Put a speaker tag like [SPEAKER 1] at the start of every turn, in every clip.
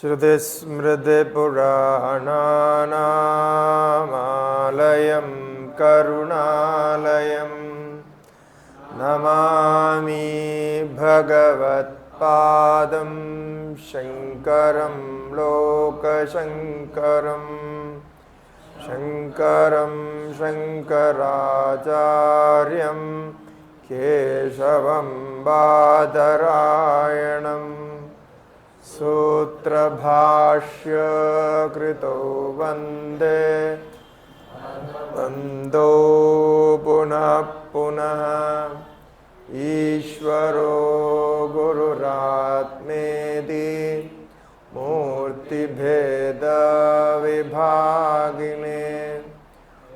[SPEAKER 1] श्रुतिस्मृतिपुराणानामालयं करुणालयं नमामि भगवत्पादं शङ्करं लोकशङ्करं शङ्करं शङ्कराचार्यं केशवं बादरायणम् सूत्रभाष्य कृतो वन्दो पुनः पुनः ईश्वरो गुरुरात्मेति मूर्तिभेदविभागिने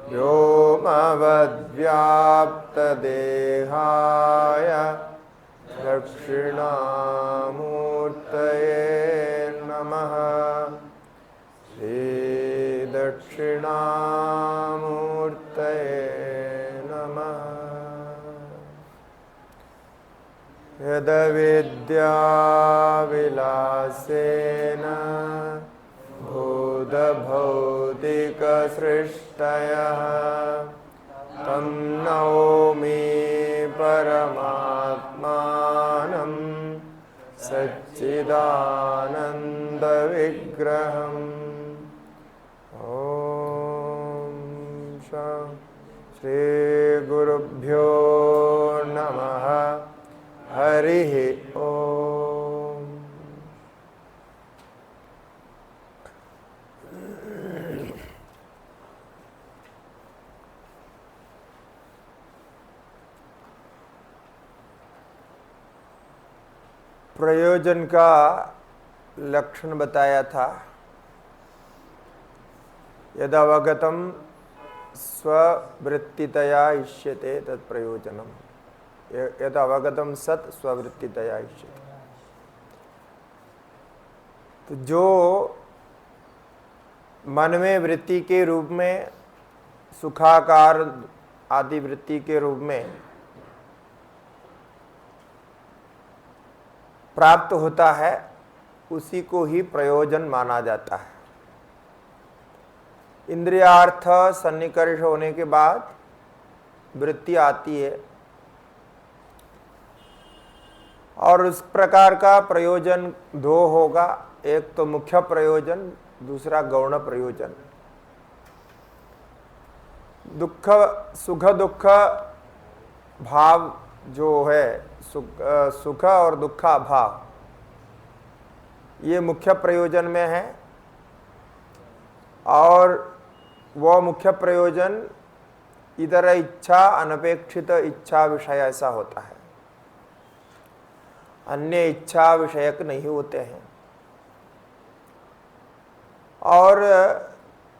[SPEAKER 1] व्योमवद्व्याप्तदेहाय दक्षिणामूर्तये नमः। श्रीदक्षिणामूर्तये नमः। यद्विद्याविलासेन भूतभौतिकसृष्टयः तं नौमि परमात्मानं सच्चिदानन्दविग्रहम्। ॐ श्रीगुरुभ्यो नमः। हरिः ॐ। प्रयोजन का लक्षण बताया था। यदवगतम स्ववृत्तितया इष्यते तत्प्रयोजनम। यदवगतम सत् स्ववृत्तितया इष्यते। तो जो मन में वृत्ति के रूप में सुखाकार आदि वृत्ति के रूप में प्राप्त होता है, उसी को ही प्रयोजन माना जाता है। इंद्रियार्थ सन्निकर्ष होने के बाद वृत्ति आती है और उस प्रकार का प्रयोजन दो होगा, एक तो मुख्य प्रयोजन, दूसरा गौण प्रयोजन। सुख दुख भाव जो है, सुख और दुखा भाव, ये मुख्य प्रयोजन में है और वह मुख्य प्रयोजन इतर इच्छा अनपेक्षित इच्छा विषय ऐसा होता है, अन्य इच्छा विषयक नहीं होते हैं। और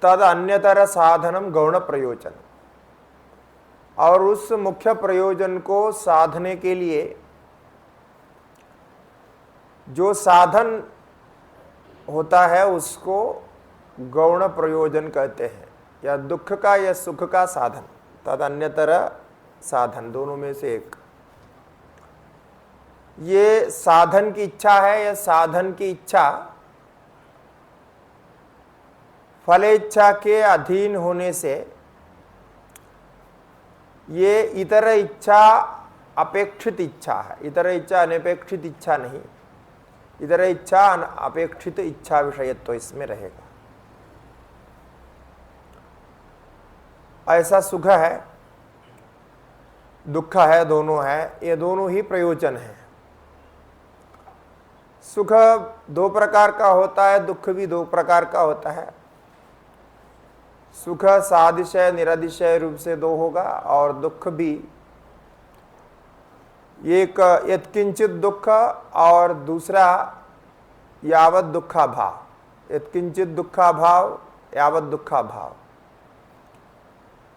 [SPEAKER 1] तद अन्यतर साधनम गौण प्रयोजन। और उस मुख्य प्रयोजन को साधने के लिए जो साधन होता है उसको गौण प्रयोजन कहते हैं, या दुख का या सुख का साधन, तद अन्यतर साधन, दोनों में से एक। ये साधन की इच्छा है, या साधन की इच्छा फलेच्छा के अधीन होने से ये इतर इच्छा अपेक्षित इच्छा है। इतर इच्छा अनपेक्षित इच्छा नहीं, इतर इच्छा अपेक्षित इच्छा विषयत्व तो इसमें रहेगा। ऐसा सुख है, दुख है, दोनों है, ये दोनों ही प्रयोजन है। सुख दो प्रकार का होता है, दुख भी दो प्रकार का होता है। सुख सादिशय निरतिशय रूप से दो होगा, और दुख भी एक यत्किंचित दुख और दूसरा यावत दुखा भाव। यत्किंचित दुखा भाव, यावत दुखा भाव।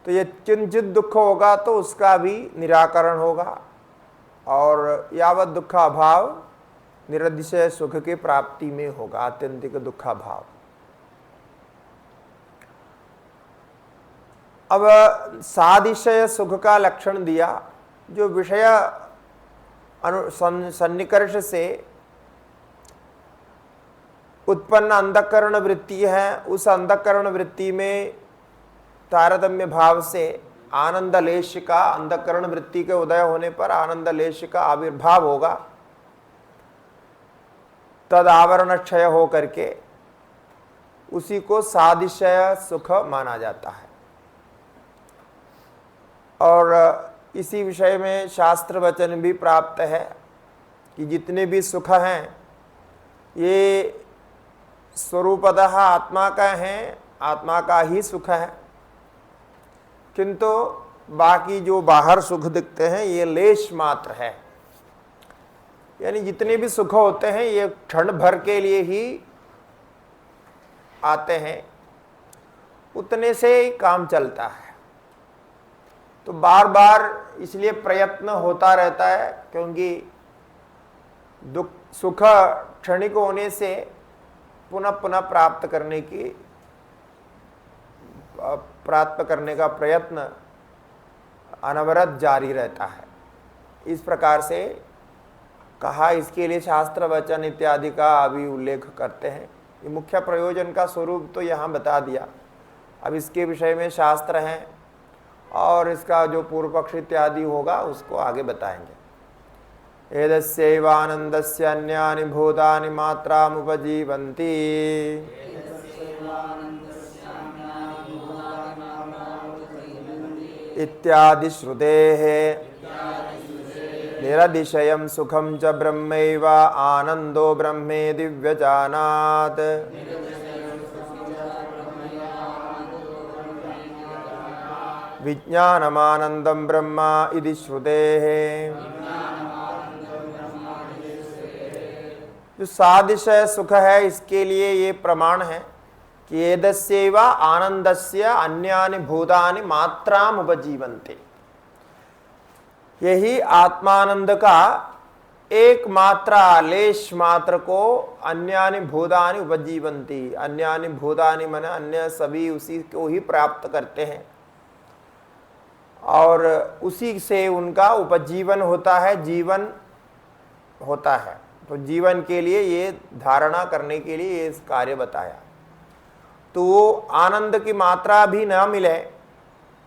[SPEAKER 1] तो यत्किंचित दुख होगा तो उसका भी निराकरण होगा, और यावत दुखा भाव निरतिशय सुख की प्राप्ति में होगा, आत्यंतिक दुखा भाव। अब सादिशय सुख का लक्षण दिया, जो विषय सन्निकर्ष से उत्पन्न अंतःकरण वृत्ति है, उस अंतःकरण वृत्ति में तारतम्य भाव से आनंद लेश का, अंतःकरण वृत्ति के उदय होने पर आनंद लेश का आविर्भाव होगा, तद आवरण क्षय हो करके उसी को सादिशय सुख माना जाता है। और इसी विषय में शास्त्र वचन भी प्राप्त है कि जितने भी सुख हैं ये स्वरूपतः आत्मा का हैं, आत्मा का ही सुख है, किंतु बाकी जो बाहर सुख दिखते हैं ये लेश मात्र है। यानी जितने भी सुख होते हैं ये क्षण भर के लिए ही आते हैं, उतने से ही काम चलता है। तो बार बार इसलिए प्रयत्न होता रहता है, क्योंकि दुख सुख क्षणिक होने से पुनः पुनः प्राप्त करने का प्रयत्न अनवरत जारी रहता है। इस प्रकार से कहा, इसके लिए शास्त्र वचन इत्यादि का अभी उल्लेख करते हैं। ये मुख्य प्रयोजन का स्वरूप तो यहाँ बता दिया, अब इसके विषय में शास्त्र हैं और इसका जो पूर्व पक्ष इत्यादि होगा उसको आगे बताएंगे। एदस्यैवानन्दस्य अन्यानि भूतानि मात्रामुपजीवन्ति इत्यादि श्रुतेः निरतिशयं सुखं च ब्रह्मैव आनन्दो ब्रह्मेति व्यजानात्। विज्ञानमानन्दं ब्रह्म इति श्रुतेः। जो सादिशय सुख है इसके लिए ये प्रमाण है कि एदस्यैव आनन्दस्य अन्यानि भूतानि मात्राम उपजीवन्ते। यही आत्मानंद का एक मात्रा, लेश मात्र को अन्यानि भूतानि उपजीवन्ति, अन्यानि भूतानि मन अन्य सभी उसी को ही प्राप्त करते हैं और उसी से उनका उपजीवन होता है, जीवन होता है। तो जीवन के लिए ये धारणा करने के लिए ये कार्य बताया। तो वो आनंद की मात्रा भी न मिले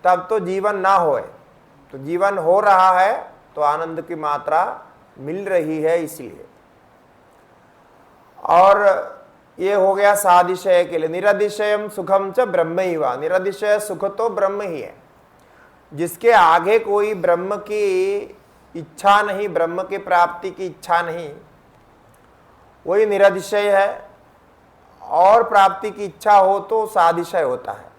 [SPEAKER 1] तब तो जीवन ना होए, तो जीवन हो रहा है तो आनंद की मात्रा मिल रही है इसलिए। और ये हो गया सादिशय के लिए। निरतिशयम सुखम च ब्रह्मैव, निरतिशय सुख तो ब्रह्म ही है, जिसके आगे कोई ब्रह्म की इच्छा नहीं, ब्रह्म की प्राप्ति की इच्छा नहीं, वही निरतिशय है। और प्राप्ति की इच्छा हो तो सादिशय होता है।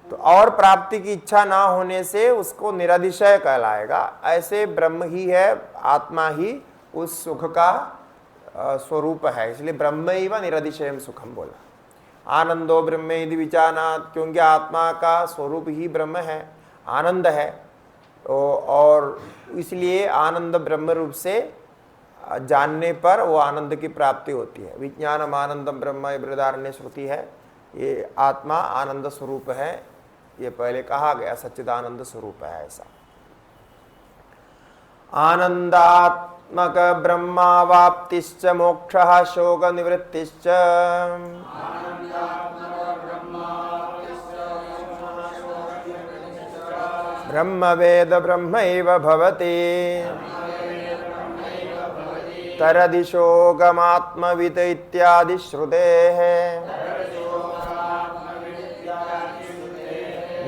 [SPEAKER 1] तो और प्राप्ति की इच्छा ना होने से उसको निरतिशय कहलाएगा। ऐसे ब्रह्म ही है, आत्मा ही उस सुख का स्वरूप है, इसलिए ब्रह्मैव निरतिशयम सुखम बोला। आनंदो ब्रह्म यदि विचानात्, क्योंकि आत्मा का स्वरूप ही ब्रह्म है, आनंद है, और इसलिए आनंद ब्रह्म रूप से जानने पर वो आनंद की प्राप्ति होती है। विज्ञानम आनंदम ब्रह्म, ये बृहदारण्य श्रुति है। ये आत्मा आनंद स्वरूप है, ये पहले कहा गया, सच्चिदानंद स्वरूप है ऐसा। आनंदात्मक ब्रह्मावाप्तिश्च मोक्षः शोक निवृत्तिश्च ब्रह्मवेद ब्रह्मैव भवति तरदिशोगमात्मवित् इत्यादि श्रुतेः।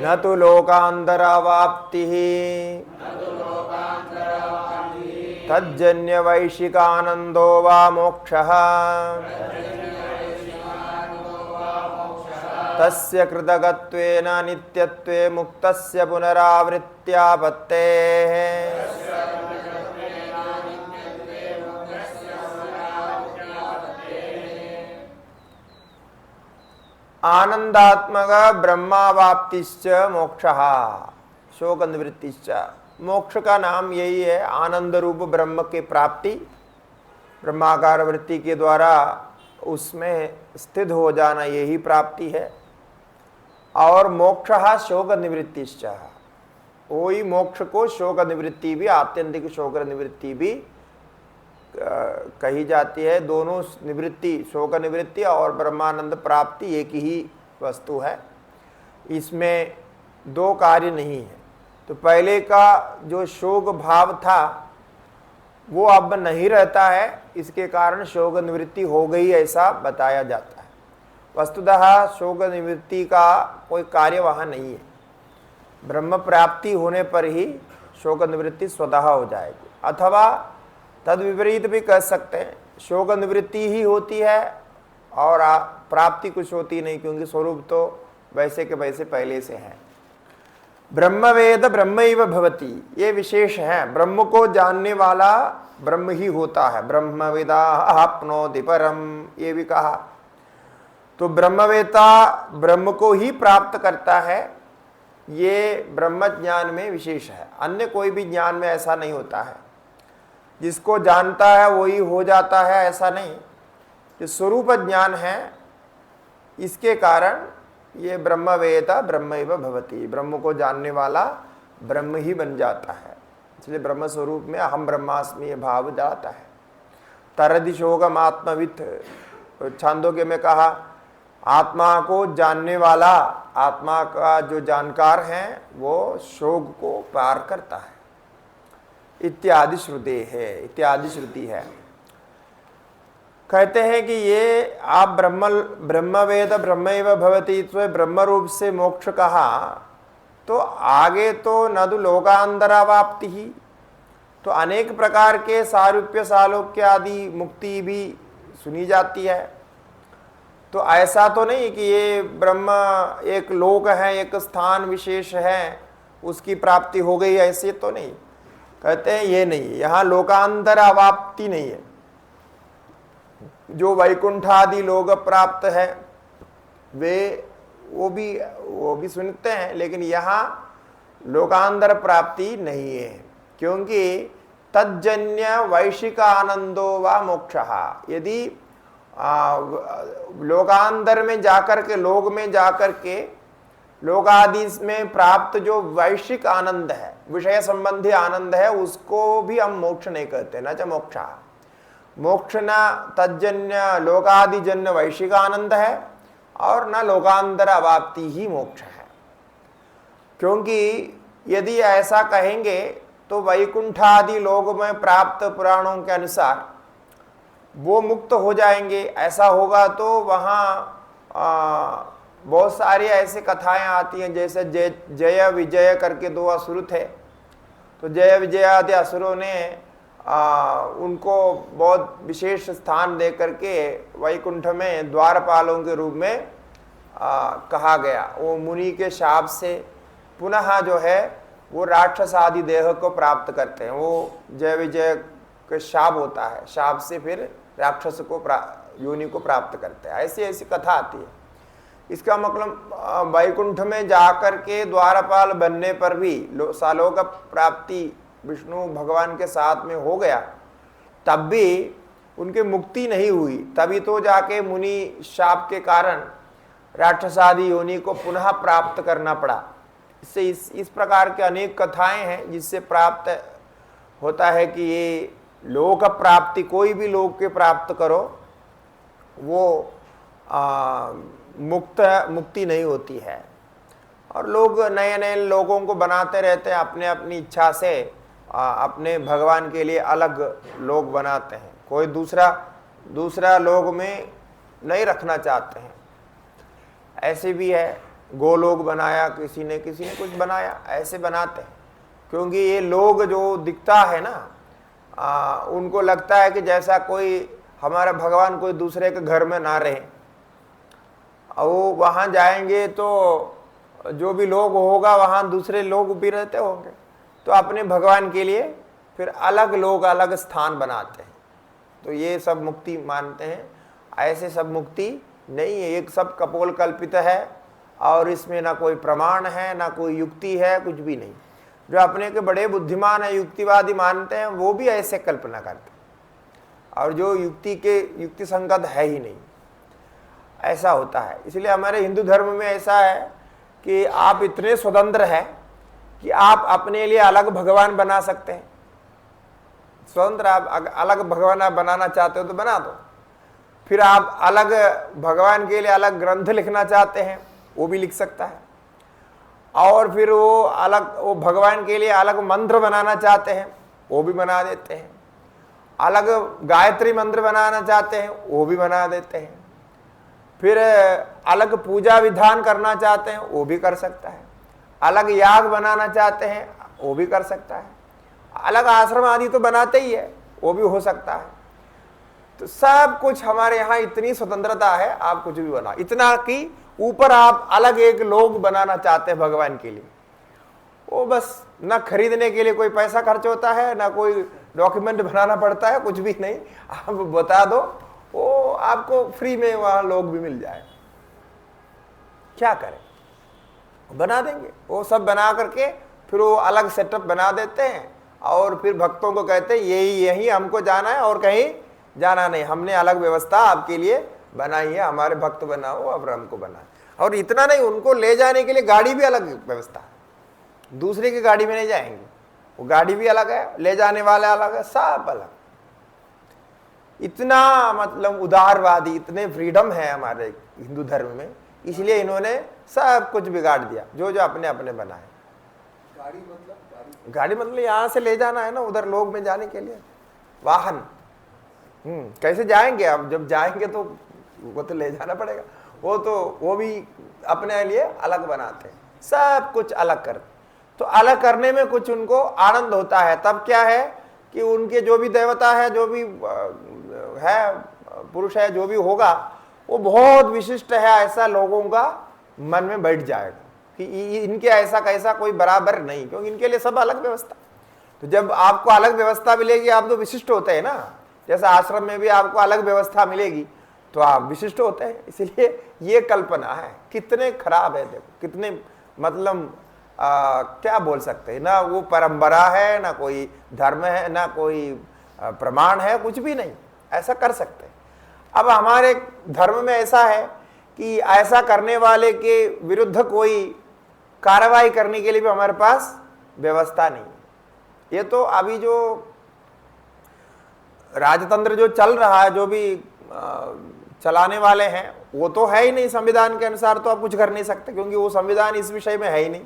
[SPEAKER 1] न तु लोकान्तरावाप्तिः तज्जन्यवैशिकानन्दो वा मोक्षः तस्य कृतकत्वेन नित्यत्वे मुक्तस्य पुनरावृत्त्यापत्तेः। आनंदात्मक ब्रह्मावाप्तिश्च मोक्षः शोक निवृत्तिश्च। मोक्ष का नाम यही है, आनंद रूप ब्रह्म की प्राप्ति, ब्रह्माकार वृत्ति के द्वारा उसमें स्थित हो जाना, यही प्राप्ति है। और मोक्षः शोक निवृत्तिश्च, वही मोक्ष को शोक निवृत्ति भी, आत्यंतिक शोक निवृत्ति भी कही जाती है। दोनों निवृत्ति, शोक निवृत्ति और ब्रह्मानंद प्राप्ति एक ही वस्तु है, इसमें दो कार्य नहीं है। तो पहले का जो शोक भाव था वो अब नहीं रहता है, इसके कारण शोक निवृत्ति हो गई ऐसा बताया जाता है। वस्तुतः शोक निवृत्ति का कोई कार्य वहाँ नहीं है। ब्रह्म प्राप्ति होने पर ही शोक निवृत्ति स्वतः हो जाएगी, अथवा तद विपरीत भी कह सकते हैं, शोक निवृत्ति ही होती है और प्राप्ति कुछ होती नहीं, क्योंकि स्वरूप तो वैसे के वैसे पहले से है। ब्रह्मवेद ब्रह्मैव भवति, ये विशेष है। ब्रह्म को जानने वाला ब्रह्म ही होता है। ब्रह्मविदा आपनोति परम, ये भी कहा। तो ब्रह्मवेता ब्रह्म को ही प्राप्त करता है, ये ब्रह्म ज्ञान में विशेष है। अन्य कोई भी ज्ञान में ऐसा नहीं होता है, जिसको जानता है वही हो जाता है, ऐसा नहीं। जो स्वरूप ज्ञान है, इसके कारण ये ब्रह्मवेता ब्रह्मैव भवति, ब्रह्म को जानने वाला ब्रह्म ही बन जाता है। इसलिए ब्रह्म स्वरूप में अहम ब्रह्मास्मि ये भाव जाता है। तरदि शोकम आत्मवित्, छांदोग्य में कहा आत्मा को जानने वाला, आत्मा का जो जानकार है वो शोक को पार करता है, इत्यादि श्रुति है, इत्यादि श्रुति है। कहते हैं कि ये आप ब्रह्मवेद ब्रह्मैव भवति, तो ब्रह्म रूप से मोक्ष कहा, तो आगे तो नदु लोकांतरावाप्ति ही, तो अनेक प्रकार के सारूप्य सालोक्य आदि मुक्ति भी सुनी जाती है। तो ऐसा तो नहीं कि ये ब्रह्म एक लोक है, एक स्थान विशेष है, उसकी प्राप्ति हो गई, ऐसे तो नहीं। कहते हैं ये नहीं, यहाँ लोकांतर अवाप्ति नहीं है। जो वैकुंठ आदि लोग प्राप्त है वो भी सुनते हैं, लेकिन यहाँ लोकांतर प्राप्ति नहीं है, क्योंकि तज्जन्य वैशिक आनंदो व मोक्षः। यदि लोकांतर में जाकर के, लोक में जाकर के लोक आदि में प्राप्त जो वैश्विक आनंद है, विषय संबंधी आनंद है, उसको भी हम मोक्ष नहीं कहते, न च मोक्षा। मोक्ष न तज्जन्य लोकादिजन्य वैश्विक आनंद है और न लोकांतर अवाप्ति ही मोक्ष है। क्योंकि यदि ऐसा कहेंगे तो वैकुंठ आदि लोक में प्राप्त पुराणों के अनुसार वो मुक्त हो जाएंगे। ऐसा होगा तो वहाँ बहुत सारी ऐसी कथाएं आती हैं, जैसे जय विजय करके दो असुर थे, तो जय विजय आदि असुरों ने उनको बहुत विशेष स्थान दे करके वैकुंठ में द्वारपालों के रूप में कहा गया। वो मुनि के शाप से पुनः जो है वो राक्षस आदि देह को प्राप्त करते हैं। वो जय विजय के शाप होता है, शाप से फिर राक्षस को योनि को प्राप्त करते हैं। ऐसी ऐसी कथा आती है। इसका मतलब वैकुंठ में जाकर के द्वारपाल बनने पर भी सालों का प्राप्ति विष्णु भगवान के साथ में हो गया, तब भी उनकी मुक्ति नहीं हुई। तभी तो जाके मुनि शाप के कारण राक्षसादि योनि को पुनः प्राप्त करना पड़ा। इससे इस प्रकार के अनेक कथाएं हैं जिससे प्राप्त होता है कि ये लोक प्राप्ति, कोई भी लोक के प्राप्त करो वो मुक्ति नहीं होती है। और लोग नए नए लोगों को बनाते रहते हैं, अपने अपनी इच्छा से अपने भगवान के लिए अलग लोग बनाते हैं। कोई दूसरा लोग में नहीं रखना चाहते हैं, ऐसे भी है। गोलोक बनाया किसी ने कुछ बनाया, ऐसे बनाते हैं। क्योंकि ये लोग जो दिखता है ना, उनको लगता है कि जैसा कोई हमारा भगवान कोई दूसरे के घर में ना रहे। और वो वहाँ जाएंगे तो जो भी लोग होगा वहाँ दूसरे लोग भी रहते होंगे, तो अपने भगवान के लिए फिर अलग लोग अलग स्थान बनाते हैं। तो ये सब मुक्ति मानते हैं। ऐसे सब मुक्ति नहीं है, एक सब कपोल कल्पित है और इसमें ना कोई प्रमाण है ना कोई युक्ति है, कुछ भी नहीं। जो अपने के बड़े बुद्धिमान है, युक्तिवादी मानते हैं, वो भी ऐसे कल्पना करते हैं, और जो युक्ति संगत है ही नहीं, ऐसा होता है। इसलिए हमारे हिंदू धर्म में ऐसा है कि आप इतने स्वतंत्र हैं कि आप अपने लिए अलग भगवान बना सकते हैं। स्वतंत्र, आप अलग भगवान आप बनाना चाहते हो तो बना दो। फिर आप अलग भगवान के लिए अलग ग्रंथ लिखना चाहते हैं वो भी लिख सकता है, और फिर वो भगवान के लिए अलग मंत्र बनाना चाहते हैं वो भी बना देते हैं, अलग गायत्री मंत्र बनाना चाहते हैं वो भी बना देते हैं, फिर अलग पूजा विधान करना चाहते हैं वो भी कर सकता है, अलग याग बनाना चाहते हैं वो भी कर सकता है, अलग आश्रम आदि तो बनाते ही है वो भी हो सकता है। तो सब कुछ हमारे यहाँ इतनी स्वतंत्रता है, आप कुछ भी बना, इतना कि ऊपर आप अलग एक लोग बनाना चाहते हैं भगवान के लिए, वो बस ना खरीदने के लिए कोई पैसा खर्च होता है, ना कोई डॉक्यूमेंट बनाना पड़ता है, कुछ भी नहीं, आप बता दो वो आपको फ्री में वहां लोग भी मिल जाए। क्या करें, बना देंगे वो सब बना करके, फिर वो अलग सेटअप बना देते हैं और फिर भक्तों को कहते हैं यही हमको जाना है और कहीं जाना नहीं, हमने अलग व्यवस्था आपके लिए बनाई है, हमारे भक्त बनाओ अब हमको बनाए। और इतना नहीं, उनको ले जाने के लिए गाड़ी भी अलग व्यवस्था है, दूसरे की गाड़ी में नहीं जाएंगे, वो गाड़ी भी अलग है, ले जाने वाले अलग है, सब अलग। इतना मतलब उदारवादी, इतने फ्रीडम है हमारे हिंदू धर्म में, इसलिए इन्होंने सब कुछ बिगाड़ दिया जो जो अपने अपने बनाए। गाड़ी मतलब यहां से ले जाना है ना उधर लोग में जाने के लिए, वाहन। कैसे जाएंगे, अब जब जाएंगे तो वो तो ले जाना पड़ेगा, वो भी अपने लिए अलग बनाते हैं, सब कुछ अलग करते। तो अलग करने में कुछ उनको आनंद होता है, तब क्या है कि उनके जो भी देवता है, जो भी है पुरुष है, जो भी होगा वो बहुत विशिष्ट है, ऐसा लोगों का मन में बैठ जाएगा कि इनके ऐसा कैसा कोई बराबर नहीं, क्योंकि इनके लिए सब अलग व्यवस्था। तो जब आपको अलग व्यवस्था मिलेगी, आप तो विशिष्ट होते हैं ना, जैसे आश्रम में भी आपको अलग व्यवस्था मिलेगी तो आप विशिष्ट होते हैं। इसलिए ये कल्पना है, कितने खराब है, देखो कितने मतलब क्या बोल सकते हैं, ना वो परंपरा है, ना कोई धर्म है, ना कोई प्रमाण है, कुछ भी नहीं, ऐसा कर सकते हैं। अब हमारे धर्म में ऐसा है कि ऐसा करने वाले के विरुद्ध कोई कार्रवाई करने के लिए भी हमारे पास व्यवस्था नहीं है। ये तो अभी जो राजतंत्र जो चल रहा है, जो भी चलाने वाले हैं, वो तो है ही नहीं संविधान के अनुसार, तो आप कुछ कर नहीं सकते क्योंकि वो संविधान इस विषय में है ही नहीं।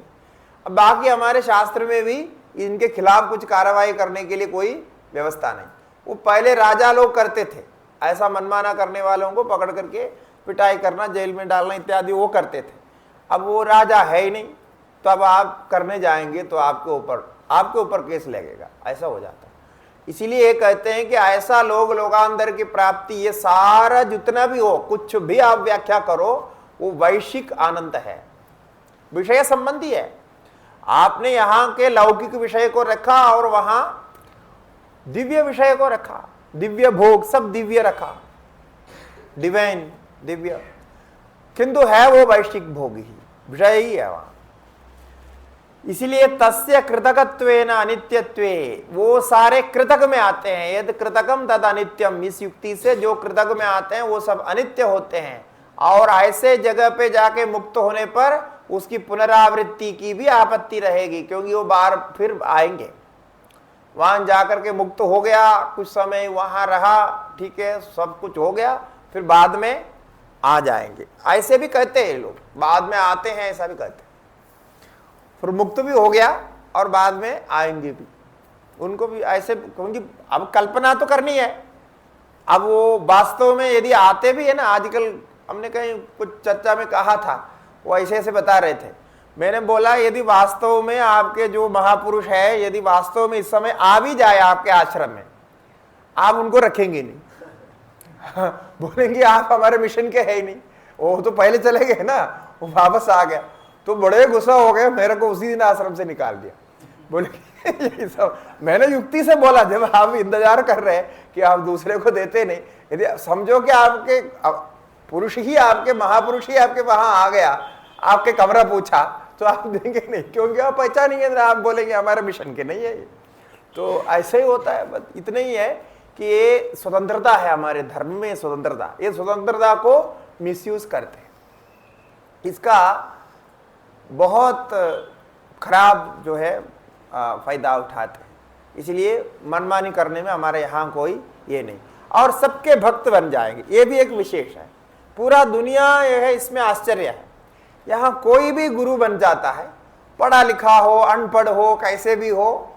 [SPEAKER 1] अब बाकी हमारे शास्त्र में भी इनके खिलाफ कुछ कार्रवाई करने के लिए कोई व्यवस्था नहीं। वो पहले राजा लोग करते थे, ऐसा मनमाना करने वालों को पकड़ करके पिटाई करना, जेल में डालना इत्यादि वो करते थे। अब वो राजा है ही नहीं, तो अब आप करने जाएंगे तो आपके ऊपर केस लगेगा, ऐसा हो जाता है। इसीलिए कहते हैं कि ऐसा लोकांतर की प्राप्ति, ये सारा जितना भी हो, कुछ भी आप व्याख्या करो, वो वैश्विक आनंद है, विषय संबंधी है। आपने यहां के लौकिक विषय को रखा और वहां दिव्य विषय को रखा, दिव्य भोग सब दिव्य रखा, डिवाइन दिव्य, किंतु है वो वैश्विक भोग ही, विषय ही है वहां। इसलिए तस्य कृतकत्वेन अनित्यत्वे, वो सारे कृतक में आते हैं, यद कृतकम तद अनित्यम, इस युक्ति से जो कृतक में आते हैं वो सब अनित्य होते हैं, और ऐसे जगह पे जाके मुक्त होने पर उसकी पुनरावृत्ति की भी आपत्ति रहेगी, क्योंकि वो बार फिर आएंगे। वहां जाकर के मुक्त हो गया, कुछ समय वहां रहा, ठीक है, सब कुछ हो गया, फिर बाद में आ जाएंगे, ऐसे भी कहते हैं लोग, बाद में आते हैं ऐसा भी कहते हैं। फिर मुक्त भी हो गया और बाद में आएंगे भी, उनको भी ऐसे, क्योंकि अब कल्पना तो करनी है। अब वो वास्तव में यदि आते भी है ना, आजकल हमने कहीं कुछ चर्चा में कहा था, वो ऐसे ऐसे बता रहे थे, मैंने बोला यदि वास्तव में आपके जो महापुरुष है, यदि वास्तव में इस समय आ भी जाए आपके आश्रम में, आप उनको रखेंगे नहीं। बोलेंगे आप हमारे मिशन के है ही नहीं, वो तो पहले चले गए ना, वो वापस आ गया, तो बड़े गुस्सा हो गए, मेरे को उसी दिन आश्रम से निकाल दिया। बोले ये सब मैंने युक्ति से बोला, जब आप इंतजार कर रहे हैं कि आप दूसरे को देते नहीं, यदि समझो कि आपके पुरुष ही, आपके महापुरुष ही आपके वहां आ गया, आपके कमरा पूछा, तो आप देंगे नहीं, क्योंकि आप पहचानेंगे ना, आप बोलेंगे हमारे मिशन के नहीं है ये। तो ऐसे ही होता है, बस इतना ही है कि ये स्वतंत्रता है हमारे धर्म में, स्वतंत्रता, ये स्वतंत्रता को मिसयूज करते हैं, इसका बहुत खराब जो है फायदा उठाते हैं। इसलिए मनमानी करने में हमारे यहाँ कोई ये नहीं, और सबके भक्त बन जाएंगे, ये भी एक विशेष है। पूरा दुनिया ये है, इसमें आश्चर्य है। यहाँ कोई भी गुरु बन जाता है, पढ़ा लिखा हो अनपढ़ हो कैसे भी हो,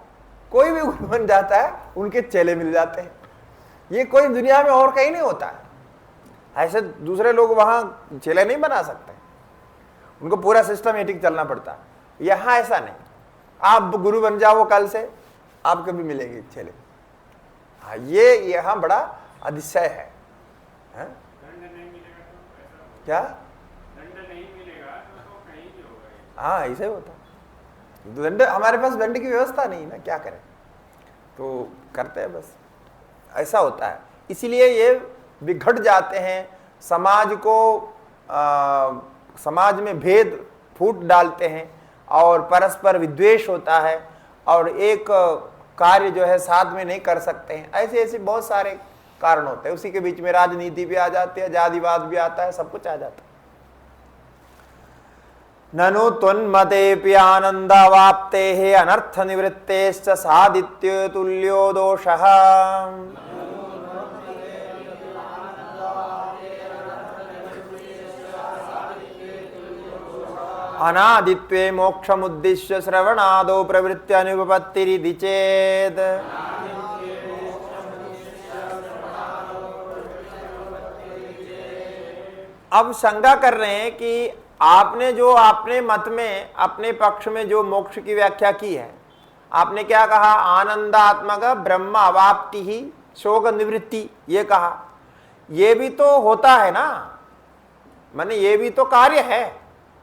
[SPEAKER 1] कोई भी गुरु बन जाता है, उनके चेले मिल जाते हैं। ये कोई दुनिया में और कहीं नहीं होता है। ऐसे दूसरे लोग वहाँ चेले नहीं बना सकते, उनको पूरा सिस्टमेटिक चलना पड़ता है। यहाँ ऐसा नहीं, आप गुरु बन जाओ कल से, आपको भी मिलेंगे चेले। हाँ, ये यहाँ बड़ा अतिशय है। क्या दंड नहीं मिलेगा तो कहीं भी होगा। हाँ, ऐसे होता है। दंड, हमारे पास दंड की व्यवस्था नहीं ना, क्या करें, तो करते हैं बस, ऐसा होता है। इसीलिए ये बिगड़ जाते हैं, समाज को समाज में भेद फूट डालते हैं और परस्पर विद्वेष होता है और एक कार्य जो है साथ में नहीं कर सकते हैं। ऐसे ऐसे बहुत सारे कारण होते हैं। उसी के बीच में राजनीति भी आ जाती है, जातिवाद भी आता है, सब कुछ आ जाता है। ननु त्वन्मतेऽपि आनन्दावाप्तेः अनर्थ निवृत्तेश्च सादित्य तुल्यो दोषः। अनादित्वे मोक्षमुद्दिश्य श्रवणादो प्रवृत्त्यनुपपत्तिरिति चेत्। अब शंका कर रहे हैं कि आपने जो अपने मत में अपने पक्ष में जो मोक्ष की व्याख्या की है, आपने क्या कहा, आनंदात्मक ब्रह्म अवाप्ति ही शोक निवृत्ति, ये कहा। ये भी तो होता है ना, माने ये भी तो कार्य है।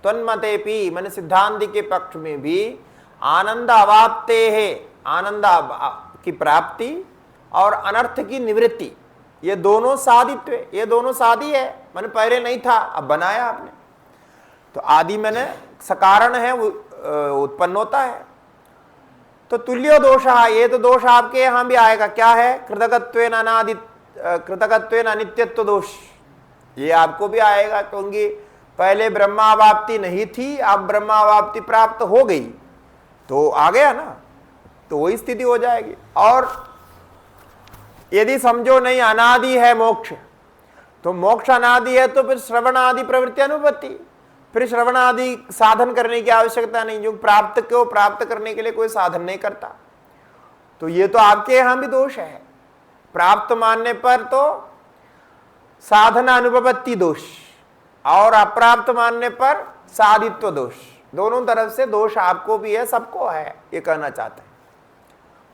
[SPEAKER 1] तन्मतेपि माने सिद्धांत के पक्ष में भी आनंद अवाप्ते है, आनंद की प्राप्ति और अनर्थ की निवृत्ति, ये दोनों साधित्व, ये दोनों साधी है। माने पहले नहीं था, अब बनाया आपने, तो आदि मैंने सकारण है, उत्पन्न होता है। तो तुल्यो दोष, ये तो दोष आपके यहां भी आएगा। क्या है, कृतकत्वेन कृतकत्वेन अनित्यत्व दोष, ये आपको भी आएगा, क्योंकि पहले ब्रह्मावाप्ति नहीं थी, अब ब्रह्मावाप्ति प्राप्त हो गई तो आ गया ना, तो वही स्थिति हो जाएगी। और यदि समझो नहीं अनादि है मोक्ष, तो मोक्ष अनादि है तो फिर श्रवण आदि प्रवृत्ति अनुपत्ति, फिर श्रवण आदि साधन करने की आवश्यकता नहीं, जो प्राप्त को प्राप्त करने के लिए कोई साधन नहीं करता। तो ये तो आपके यहां भी दोष है। प्राप्त मानने पर तो साधन अनुपपत्ति दोष और अप्राप्त मानने पर साधित्व दोष, दोनों तरफ से दोष आपको भी है, सबको है, ये कहना चाहते हैं।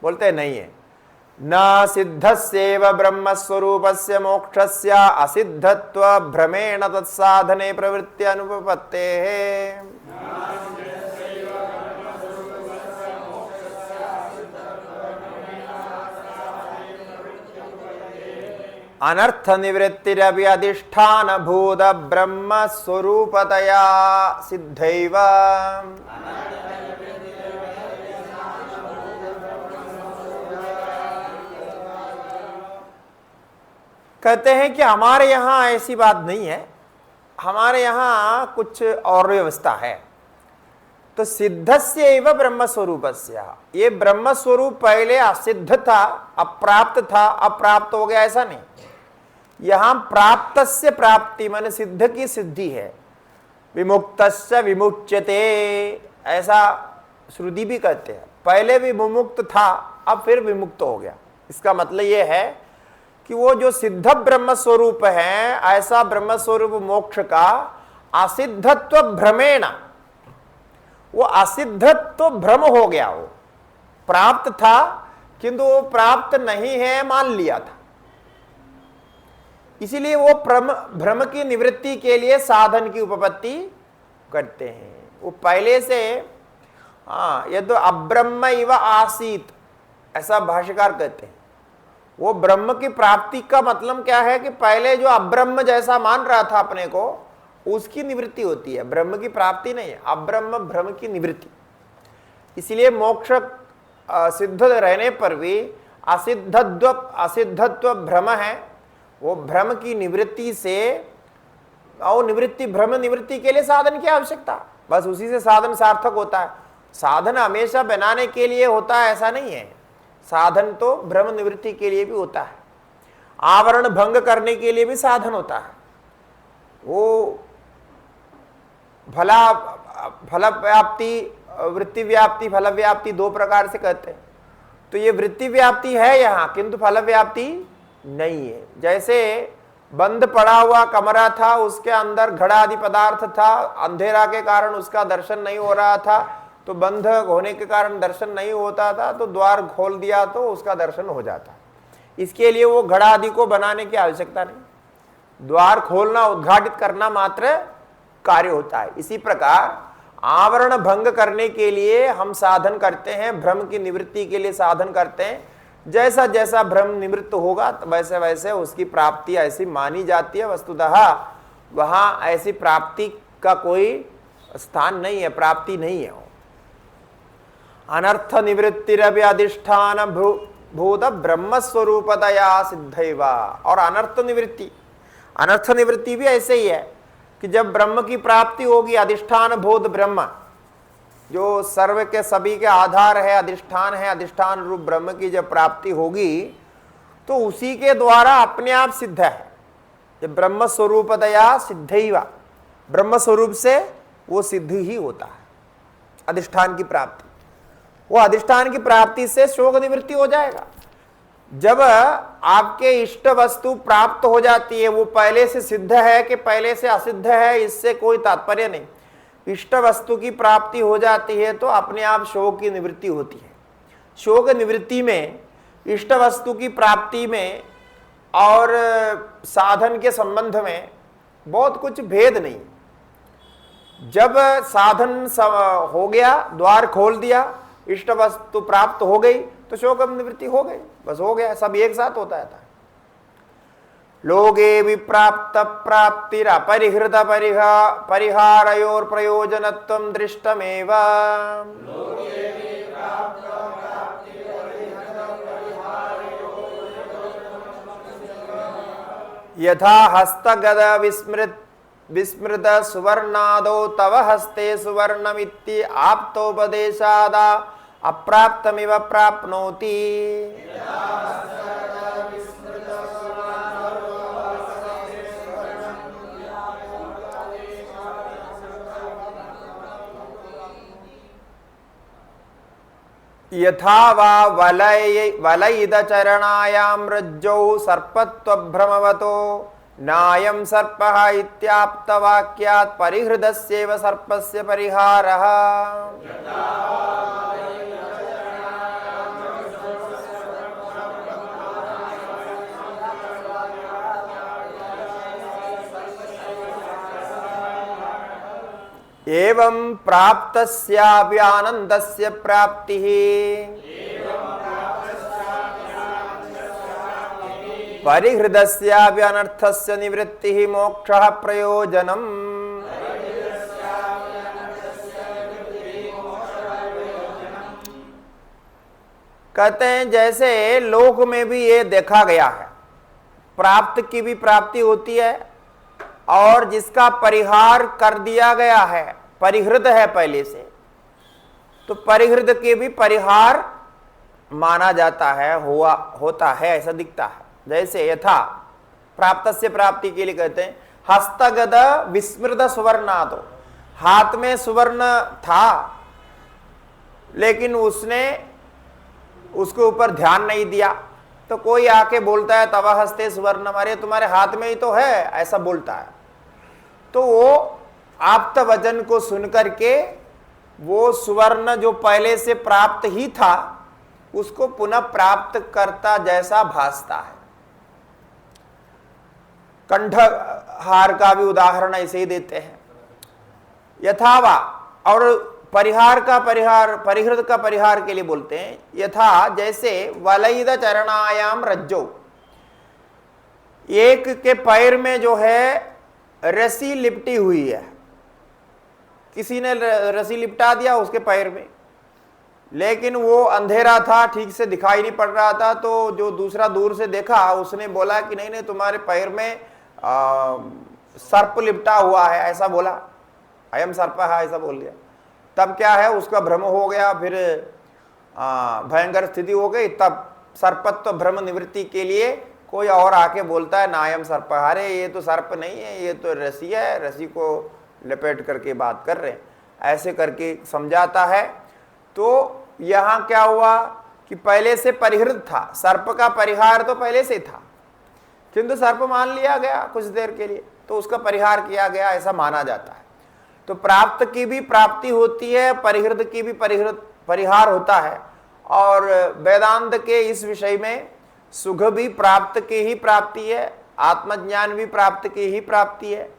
[SPEAKER 1] बोलते हैं नहीं है, न सिद्धस्यैव ब्रह्मस्वरूपस्य मोक्षस्य असिद्धत्व भ्रमेण तत्साधने प्रवृत्ति अनुपपत्तेः। अनर्थ निवृत्तिरपि अधिष्ठान भूत ब्रह्म स्वरूपतया सिद्धैव। कहते हैं कि हमारे यहाँ ऐसी बात नहीं है, हमारे यहाँ कुछ और व्यवस्था है। तो सिद्धस्य एव ब्रह्म स्वरूपस्य, ये ब्रह्म स्वरूप पहले असिद्ध था, अप्राप्त था, अप्राप्त हो गया, ऐसा नहीं। यहां प्राप्तस्य प्राप्ति माने सिद्ध की सिद्धि है, विमुक्तस्य विमुच्यते, ऐसा श्रुति भी कहते हैं। पहले भी विमुक्त था, अब फिर विमुक्त हो गया। इसका मतलब यह है कि वो जो सिद्ध ब्रह्म स्वरूप है, ऐसा ब्रह्म स्वरूप मोक्ष का असिद्धत्व भ्रमेण, वो असिद्धत्व भ्रम हो गया। वो प्राप्त था किंतु वो प्राप्त नहीं है मान लिया था, इसीलिए वो भ्रम की निवृत्ति के लिए साधन की उपपत्ति करते हैं। वो पहले से, ये तो अब्रह्म इव आसीत, ऐसा भाष्यकार कहते हैं। वो ब्रह्म की प्राप्ति का मतलब क्या है कि पहले जो अब्रह्म जैसा मान रहा था अपने को, उसकी निवृत्ति होती है, ब्रह्म की प्राप्ति नहीं है, अब्रह्म भ्रम की निवृत्ति। इसलिए मोक्ष सिद्ध रहने पर भी असिद्धत्व भ्रम है, वो भ्रम की निवृत्ति से, और निवृत्ति भ्रम निवृत्ति के लिए साधन की आवश्यकता, बस उसी से साधन सार्थक होता है। साधन हमेशा बनाने के लिए होता है ऐसा नहीं है, साधन तो भ्रम निवृत्ति के लिए भी होता है, आवरण भंग करने के लिए भी साधन होता है। वो फल व्याप्ति, वृत्ति व्याप्ति, फल व्याप्ति दो प्रकार से कहते हैं। तो ये वृत्ति व्याप्ति है यहां, किंतु फल व्याप्ति नहीं है। जैसे बंद पड़ा हुआ कमरा था, उसके अंदर घड़ा आदि पदार्थ था, अंधेरा के कारण उसका दर्शन नहीं हो रहा था, तो बंद होने के कारण दर्शन नहीं होता था, तो द्वार खोल दिया तो उसका दर्शन हो जाता। इसके लिए वो घड़ा आदि को बनाने की आवश्यकता नहीं, द्वार खोलना, उद्घाटित करना मात्र कार्य होता है। इसी प्रकार आवरण भंग करने के लिए हम साधन करते हैं, भ्रम की निवृत्ति के लिए साधन करते हैं। जैसा जैसा भ्रम निवृत्त होगा वैसे वैसे उसकी प्राप्ति ऐसी मानी जाती है। वस्तुतः वहां ऐसी प्राप्ति का कोई स्थान नहीं है, प्राप्ति नहीं है। अनर्थ निवृत्तिरपि अधिष्ठान भूत ब्रह्म स्वरूपतया सिद्धैवा। और अनर्थ निवृत्ति भी ऐसे ही है कि जब ब्रह्म की प्राप्ति होगी, अधिष्ठान भूत ब्रह्म जो सर्व के सभी के आधार है, अधिष्ठान है, अधिष्ठान रूप ब्रह्म की जब प्राप्ति होगी तो उसी के द्वारा अपने आप सिद्ध है। जब ब्रह्म स्वरूपतया सिद्धैवा, ब्रह्म स्वरूप से वो सिद्ध ही होता है अधिष्ठान की प्राप्ति। वो अधिष्ठान की प्राप्ति से शोक निवृत्ति हो जाएगा। जब आपके इष्ट वस्तु प्राप्त हो जाती है, वो पहले से सिद्ध है कि पहले से असिद्ध है, इससे कोई तात्पर्य नहीं। इष्ट वस्तु की प्राप्ति हो जाती है तो अपने आप शोक की निवृत्ति होती है। शोक निवृत्ति में, इष्ट वस्तु की प्राप्ति में और साधन के संबंध में बहुत कुछ भेद नहीं। जब साधन हो गया, द्वार खोल दिया, इष्ट वस्तु प्राप्त हो गई तो शोक निवृत्ति हो गई, बस हो गया, सब एक साथ होता था। लोगे विप्राप्त प्राप्तिर अपरिहृत परिहारयोर प्रयोजनत्वं दृष्टमेव। यथा हस्तगद विस्मृत सुवर्णादो तव हस्ते सुवर्णमिति आप्तोपदेशादा अप्राप्तमिव प्राप्नोति। यथा वा वलयिदचरणायां रज्जौ सर्पत्वभ्रमवतो नायं सर्पः इत्याप्तवाक्यात् परिहृदस्यैव सर्पस्य परिहारः। एवं प्राप्तस्यापि आनंदस्य प्राप्तिः परिहृदस्यापि अनर्थस्य निवृत्तिः मोक्षः प्रयोजनम्। कहते हैं जैसे लोक में भी ये देखा गया है, प्राप्त की भी प्राप्ति होती है और जिसका परिहार कर दिया गया है, परिहृत है पहले से, तो परिहृत के भी परिहार माना जाता है, होता है, ऐसा दिखता है। जैसे यथा प्राप्त से प्राप्ति के लिए कहते हैं हस्तगद विस्मृत सुवर्णादो, हाथ में सुवर्ण था लेकिन उसने उसके ऊपर ध्यान नहीं दिया, तो कोई आके बोलता है तव हस्ते सुवर्ण, अरे तुम्हारे हाथ में ही तो है, ऐसा बोलता है। तो वो आप्त वचन को सुनकर के वो सुवर्ण जो पहले से प्राप्त ही था उसको पुनः प्राप्त करता जैसा भासता है। कंठहार का भी उदाहरण ऐसे ही देते हैं। यथावा, और परिहृत का परिहार के लिए बोलते हैं यथा, जैसे वलयिद चरणायाम रज्जो, एक के पैर में जो है रस्सी लिपटी हुई है, किसी ने रस्सी लिपटा दिया उसके पैर में, लेकिन वो अंधेरा था, ठीक से दिखाई नहीं पड़ रहा था, तो जो दूसरा दूर से देखा उसने बोला कि नहीं नहीं तुम्हारे पैर में सर्प लिपटा हुआ है, ऐसा बोला, अयम सर्प है, ऐसा बोल दिया। तब क्या है, उसका भ्रम हो गया, फिर भयंकर स्थिति हो गई, तब सर्पत्व भ्रम निवृत्ति के लिए कोई और आके बोलता है नायम सर्प, अरे ये तो सर्प नहीं है, ये तो रस्सी है, रस्सी को लपेट करके बात कर रहे हैं, ऐसे करके समझाता है। तो यहां क्या हुआ कि पहले से परिहृत था, सर्प का परिहार तो पहले से था, किंतु सर्प मान लिया गया कुछ देर के लिए, तो उसका परिहार किया गया, ऐसा माना जाता है। तो प्राप्त की भी प्राप्ति होती है, परिहृत की भी परिहार होता है। और वेदांत के इस विषय में सुख भी प्राप्त की ही प्राप्ति है, आत्मज्ञान भी प्राप्त की ही प्राप्ति है,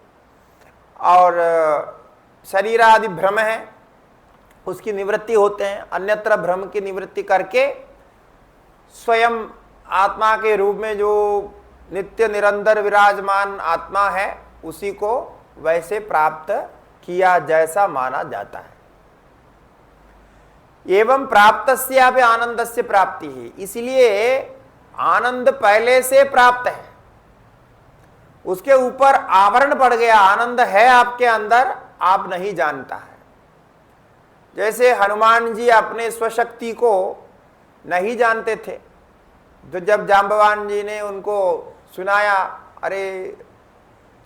[SPEAKER 1] और शरीर आदि भ्रम है उसकी निवृत्ति होते हैं। अन्यत्र भ्रम की निवृत्ति करके स्वयं आत्मा के रूप में जो नित्य निरंतर विराजमान आत्मा है उसी को वैसे प्राप्त किया जैसा माना जाता है। एवं प्राप्तस्यापि आनंदस्य प्राप्ति है, इसलिए आनंद पहले से प्राप्त है, उसके ऊपर आवरण पड़ गया, आनंद है आपके अंदर, आप नहीं जानता है। जैसे हनुमान जी अपने स्वशक्ति को नहीं जानते थे, तो जब जांबवान जी ने उनको सुनाया, अरे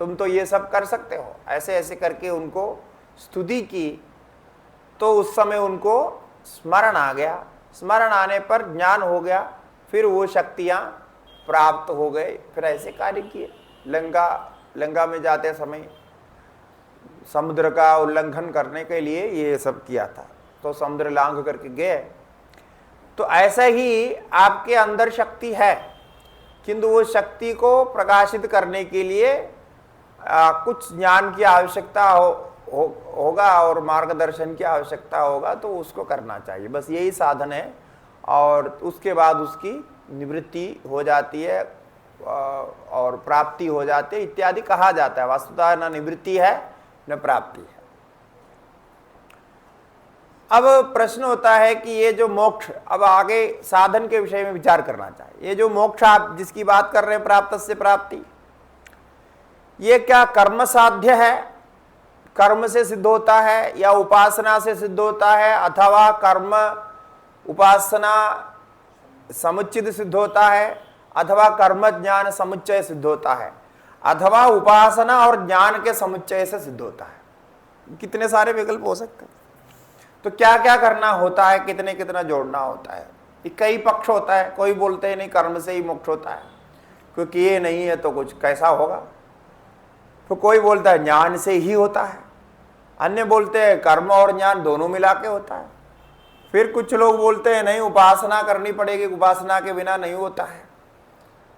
[SPEAKER 1] तुम तो ये सब कर सकते हो, ऐसे ऐसे करके उनको स्तुति की, तो उस समय उनको स्मरण आ गया, स्मरण आने पर ज्ञान हो गया, फिर वो शक्तियां प्राप्त हो गए, फिर ऐसे कार्य किए। लंका में जाते समय समुद्र का उल्लंघन करने के लिए ये सब किया था, तो समुद्र लांघ करके गए। तो ऐसा ही आपके अंदर शक्ति है, किंतु वो शक्ति को प्रकाशित करने के लिए कुछ ज्ञान की आवश्यकता होगा और मार्गदर्शन की आवश्यकता होगा, तो उसको करना चाहिए, बस यही साधन है। और उसके बाद उसकी निवृत्ति हो जाती है और प्राप्ति हो जाती है इत्यादि कहा जाता है। वस्तुतः न निवृत्ति है न प्राप्ति है। अब प्रश्न होता है कि ये जो मोक्ष, अब आगे साधन के विषय में विचार करना चाहिए। ये जो मोक्ष आप जिसकी बात कर रहे हैं, प्राप्त से प्राप्ति, ये क्या कर्म साध्य है, कर्म से सिद्ध होता है, या उपासना से सिद्ध होता है, अथवा कर्म उपासना समुच्चित सिद्ध होता है, अथवा कर्म ज्ञान समुच्चय सिद्ध होता है, अथवा उपासना और ज्ञान के समुच्चय से सिद्ध होता है। कितने सारे विकल्प हो सकते हैं। तो क्या क्या करना होता है, कितने कितना जोड़ना होता है, कई पक्ष होता है। कोई बोलते हैं नहीं कर्म से ही मोक्ष होता है, क्योंकि ये नहीं है तो कुछ कैसा होगा। तो कोई बोलता है ज्ञान से ही होता है, अन्य बोलते हैं कर्म और ज्ञान दोनों मिला के होता है। फिर कुछ लोग बोलते हैं नहीं उपासना करनी पड़ेगी, उपासना के बिना नहीं होता है,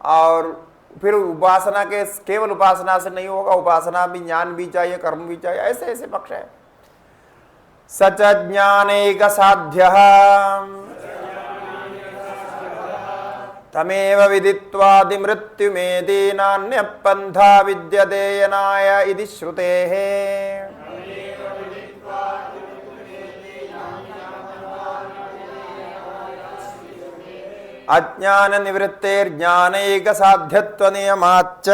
[SPEAKER 1] और फिर उपासना के केवल उपासना से नहीं होगा, उपासना भी ज्ञान भी चाहिए, कर्म भी चाहिए, ऐसे ऐसे पक्ष है। सच ज्ञानेक साध्यः तमेव विदित्वादि मृत्युमेति नान्यः पन्था विद्यते यनाय इति श्रुतेः। अज्ञान निवृत्तेर्ज्ञानैक साध्यत्व नियमाच्च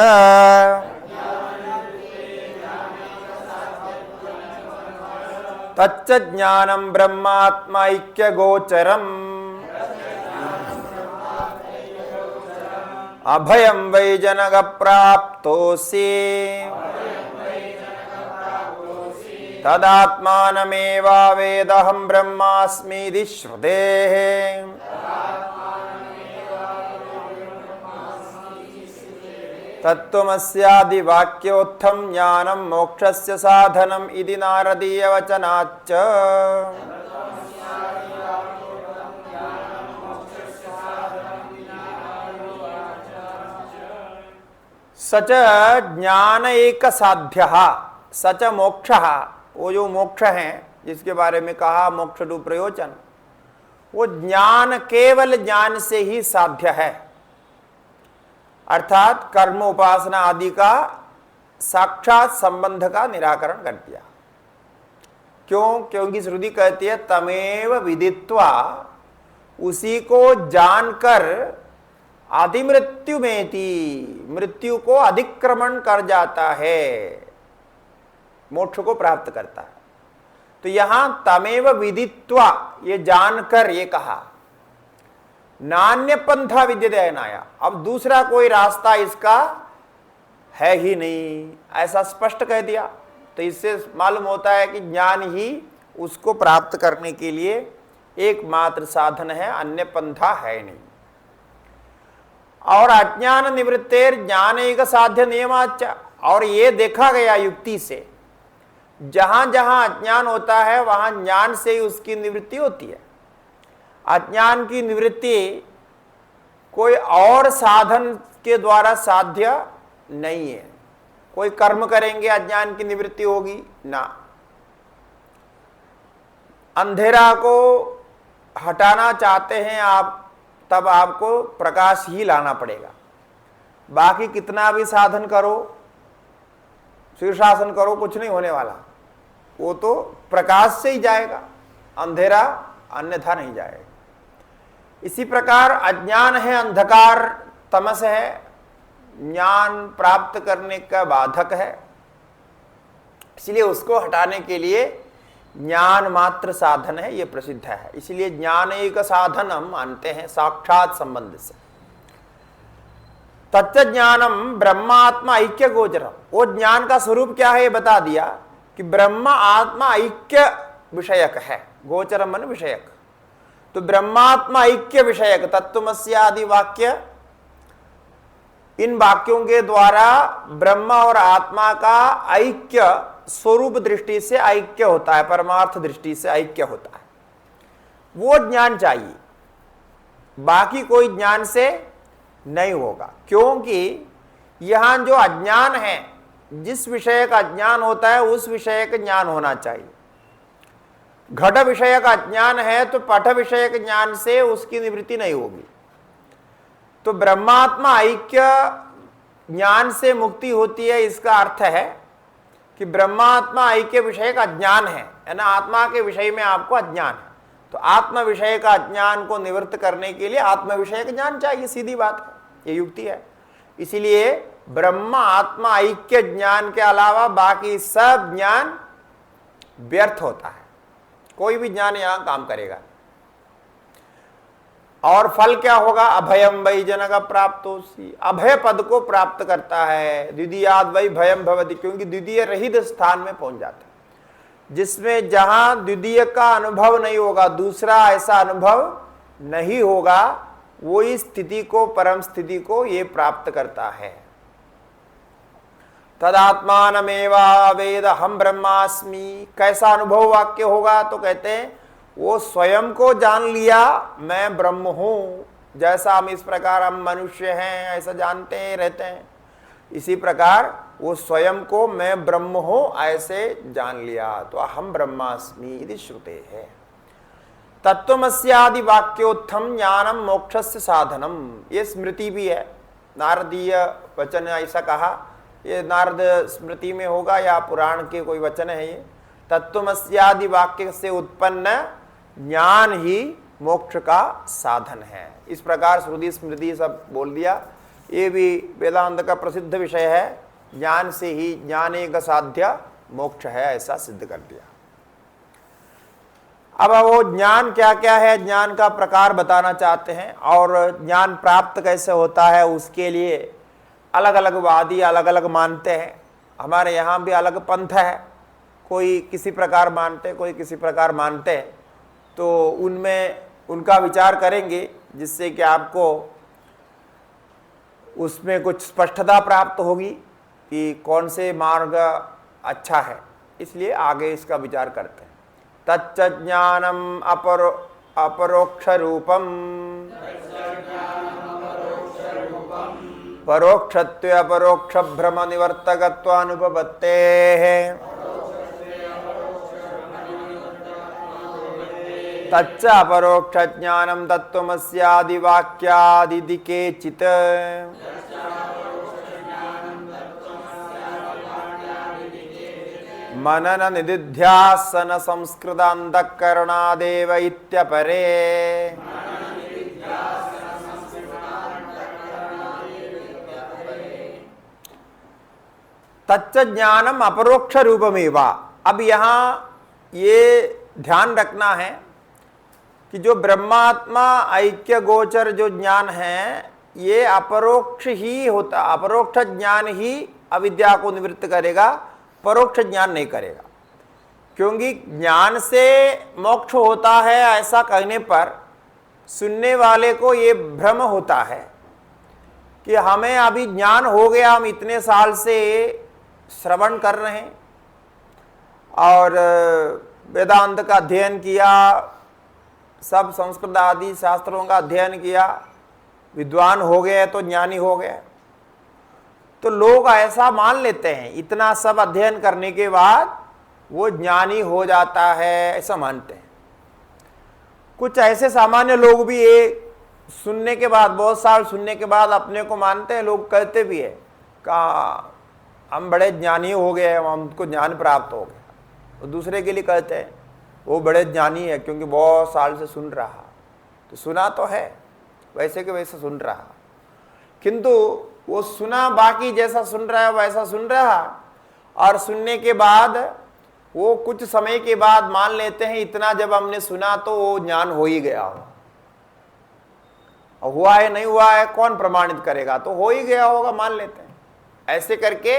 [SPEAKER 1] तच्च ज्ञानं ब्रह्मात्मैक्य गोचरम् अभयं वै जनक प्राप्तोऽसि तदात्मानमेवावेदहं ब्रह्मास्मीति श्रुतेः। तत्त्वमस्यादि वाक्योत्थं ज्ञानं मोक्षस्य साधनम् इति नारदीय वचनाच्च सच ज्ञान एक साध्य, सच मोक्ष, वो जो मोक्ष है जिसके बारे में कहा मोक्ष टू प्रयोजन, वो ज्ञान केवल ज्ञान से ही साध्य है। अर्थात कर्म उपासना आदि का साक्षात संबंध का निराकरण कर दिया। क्यों? क्योंकि श्रुति कहती है तमेव विदित्वा, उसी को जानकर आदिमृत्यु में थी, मृत्यु को अतिक्रमण कर जाता है, मोक्ष को प्राप्त करता है। तो यहां तमेव विदित्वा, ये जानकर ये कहा, नान्य पंथा विद्यते अनाया, अब दूसरा कोई रास्ता इसका है ही नहीं, ऐसा स्पष्ट कह दिया। तो इससे मालूम होता है कि ज्ञान ही उसको प्राप्त करने के लिए एकमात्र साधन है, अन्य पंथा है नहीं। और अज्ञान निवृत्तेर ज्ञान एक साध्य नियमाच, और ये देखा गया युक्ति से, जहां जहां अज्ञान होता है वहां ज्ञान से ही उसकी निवृत्ति होती है। अज्ञान की निवृत्ति कोई और साधन के द्वारा साध्य नहीं है। कोई कर्म करेंगे अज्ञान की निवृत्ति होगी ना। अंधेरा को हटाना चाहते हैं आप, तब आपको प्रकाश ही लाना पड़ेगा। बाकी कितना भी साधन करो, शीर्षासन करो, कुछ नहीं होने वाला, वो तो प्रकाश से ही जाएगा, अंधेरा अन्यथा नहीं जाएगा। इसी प्रकार अज्ञान है, अंधकार तमस है, ज्ञान प्राप्त करने का बाधक है, इसलिए उसको हटाने के लिए ज्ञान मात्र साधन है, ये प्रसिद्ध है। इसलिए ज्ञान एक साधन हम मानते हैं साक्षात संबंध से। तत्व ज्ञानम ब्रह्मात्मा ऐक्य गोचरम, वो ज्ञान का स्वरूप क्या है ये बता दिया कि ब्रह्म आत्मा ऐक्य विषयक है। गोचरम मन विषयक, तो ब्रह्मात्मा ऐक्य विषयक तत्वमस्य आदि वाक्य, इन वाक्यों के द्वारा ब्रह्म और आत्मा का ऐक्य स्वरूप दृष्टि से ऐक्य होता है, परमार्थ दृष्टि से ऐक्य होता है, वो ज्ञान चाहिए। बाकी कोई ज्ञान से नहीं होगा, क्योंकि यहां जो अज्ञान है, जिस विषय का अज्ञान होता है उस विषय का ज्ञान होना चाहिए। घट विषय का अज्ञान है तो पट विषय के ज्ञान से उसकी निवृत्ति नहीं होगी। तो ब्रह्मात्मा ऐक्य ज्ञान से मुक्ति होती है, इसका अर्थ है कि ब्रह्मात्मा ऐक्य विषय का ज्ञान है ना, आत्मा के विषय में आपको अज्ञान है, तो आत्म विषय का अज्ञान को निवृत्त करने के लिए आत्म विषय का ज्ञान चाहिए, सीधी बात है, ये युक्ति है। इसीलिए ब्रह्म आत्मा ऐक्य ज्ञान के अलावा बाकी सब ज्ञान व्यर्थ होता है, कोई भी ज्ञान यहां काम करेगा। और फल क्या होगा? अभयम वै जनक प्राप्तोसी, अभय पद को प्राप्त करता है। द्वितीयाद वै भयम भवति, क्योंकि द्वितीय रहित स्थान में पहुंच जाता है, जिसमें जहां द्वितीय का अनुभव नहीं होगा, दूसरा ऐसा अनुभव नहीं होगा, वो इस स्थिति को, परम स्थिति को ये प्राप्त करता है। तदात्मानमेवा वेद हम ब्रह्मास्मि, कैसा अनुभव वाक्य होगा? तो कहते हैं वो स्वयं को जान लिया मैं ब्रह्म हूं, जैसा हम इस प्रकार हम मनुष्य हैं ऐसा जानते हैं रहते हैं, इसी प्रकार वो स्वयं को मैं ब्रह्म हूं ऐसे जान लिया, तो अहम ब्रह्मास्मि इति श्रुते है। तत्वमस्यादि वाक्योत्थम ज्ञानम मोक्षस्य साधनम, ये स्मृति भी है, नारदीय वचन ऐसा कहा, ये नारद स्मृति में होगा या पुराण के कोई वचन है ये। तत्वमस्यादि वाक्य से उत्पन्न ज्ञान ही मोक्ष का साधन है, इस प्रकार श्रुति स्मृति सब बोल दिया। ये भी वेदांत का प्रसिद्ध विषय है, ज्ञान से ही ज्ञानेक साध्य मोक्ष है, ऐसा सिद्ध कर दिया। अब वो ज्ञान क्या क्या है, ज्ञान का प्रकार बताना चाहते हैं, और ज्ञान प्राप्त कैसे होता है उसके लिए अलग अलग वादी अलग अलग मानते हैं। हमारे यहाँ भी अलग पंथ है, कोई किसी प्रकार मानते, कोई किसी प्रकार मानते हैं, तो उनमें उनका विचार करेंगे जिससे कि आपको उसमें कुछ स्पष्टता प्राप्त होगी कि कौन से मार्ग अच्छा है, इसलिए आगे इसका विचार करते हैं। तच्च ज्ञानम अपरोक्ष रूपम परोक्षत्वे अपरोक्ष भ्रम निवर्तकत्वानुपपत्ते तच्च अपरोक्ष ज्ञानम तत्वमस्यादि वाक्यादि केचित् मनन निदिध्यासन संस्कृत अंधकरणादेव इत्यपरे तच्च ज्ञानम अपरोक्ष रूपमेवा। अब यहां ये ध्यान रखना है कि जो ब्रह्मात्मा ऐक्य गोचर जो ज्ञान है ये अपरोक्ष ही होता, अपरोक्ष ज्ञान ही अविद्या को निवृत्त करेगा, परोक्ष ज्ञान नहीं करेगा। क्योंकि ज्ञान से मोक्ष होता है ऐसा कहने पर सुनने वाले को ये भ्रम होता है कि हमें अभी ज्ञान हो गया, हम इतने साल से श्रवण कर रहे हैं और वेदांत का अध्ययन किया, सब संस्कृत आदि शास्त्रों का अध्ययन किया, विद्वान हो गए तो ज्ञानी हो गए। तो लोग ऐसा मान लेते हैं इतना सब अध्ययन करने के बाद वो ज्ञानी हो जाता है, ऐसा मानते हैं। कुछ ऐसे सामान्य लोग भी ये सुनने के बाद, बहुत साल सुनने के बाद अपने को मानते हैं, लोग कहते भी है कि हम बड़े ज्ञानी हो गए, हमको ज्ञान प्राप्त हो गया। तो दूसरे के लिए कहते हैं वो बड़े ज्ञानी है क्योंकि बहुत साल से सुन रहा। तो सुना तो है, वैसे के वैसे सुन रहा, किंतु वो सुना बाकी जैसा सुन रहा है वैसा सुन रहा, और सुनने के बाद वो कुछ समय के बाद मान लेते हैं इतना जब हमने सुना तो वो ज्ञान हो ही गया हो। हुआ है नहीं हुआ है कौन प्रमाणित करेगा, तो हो ही गया होगा मान लेते हैं। ऐसे करके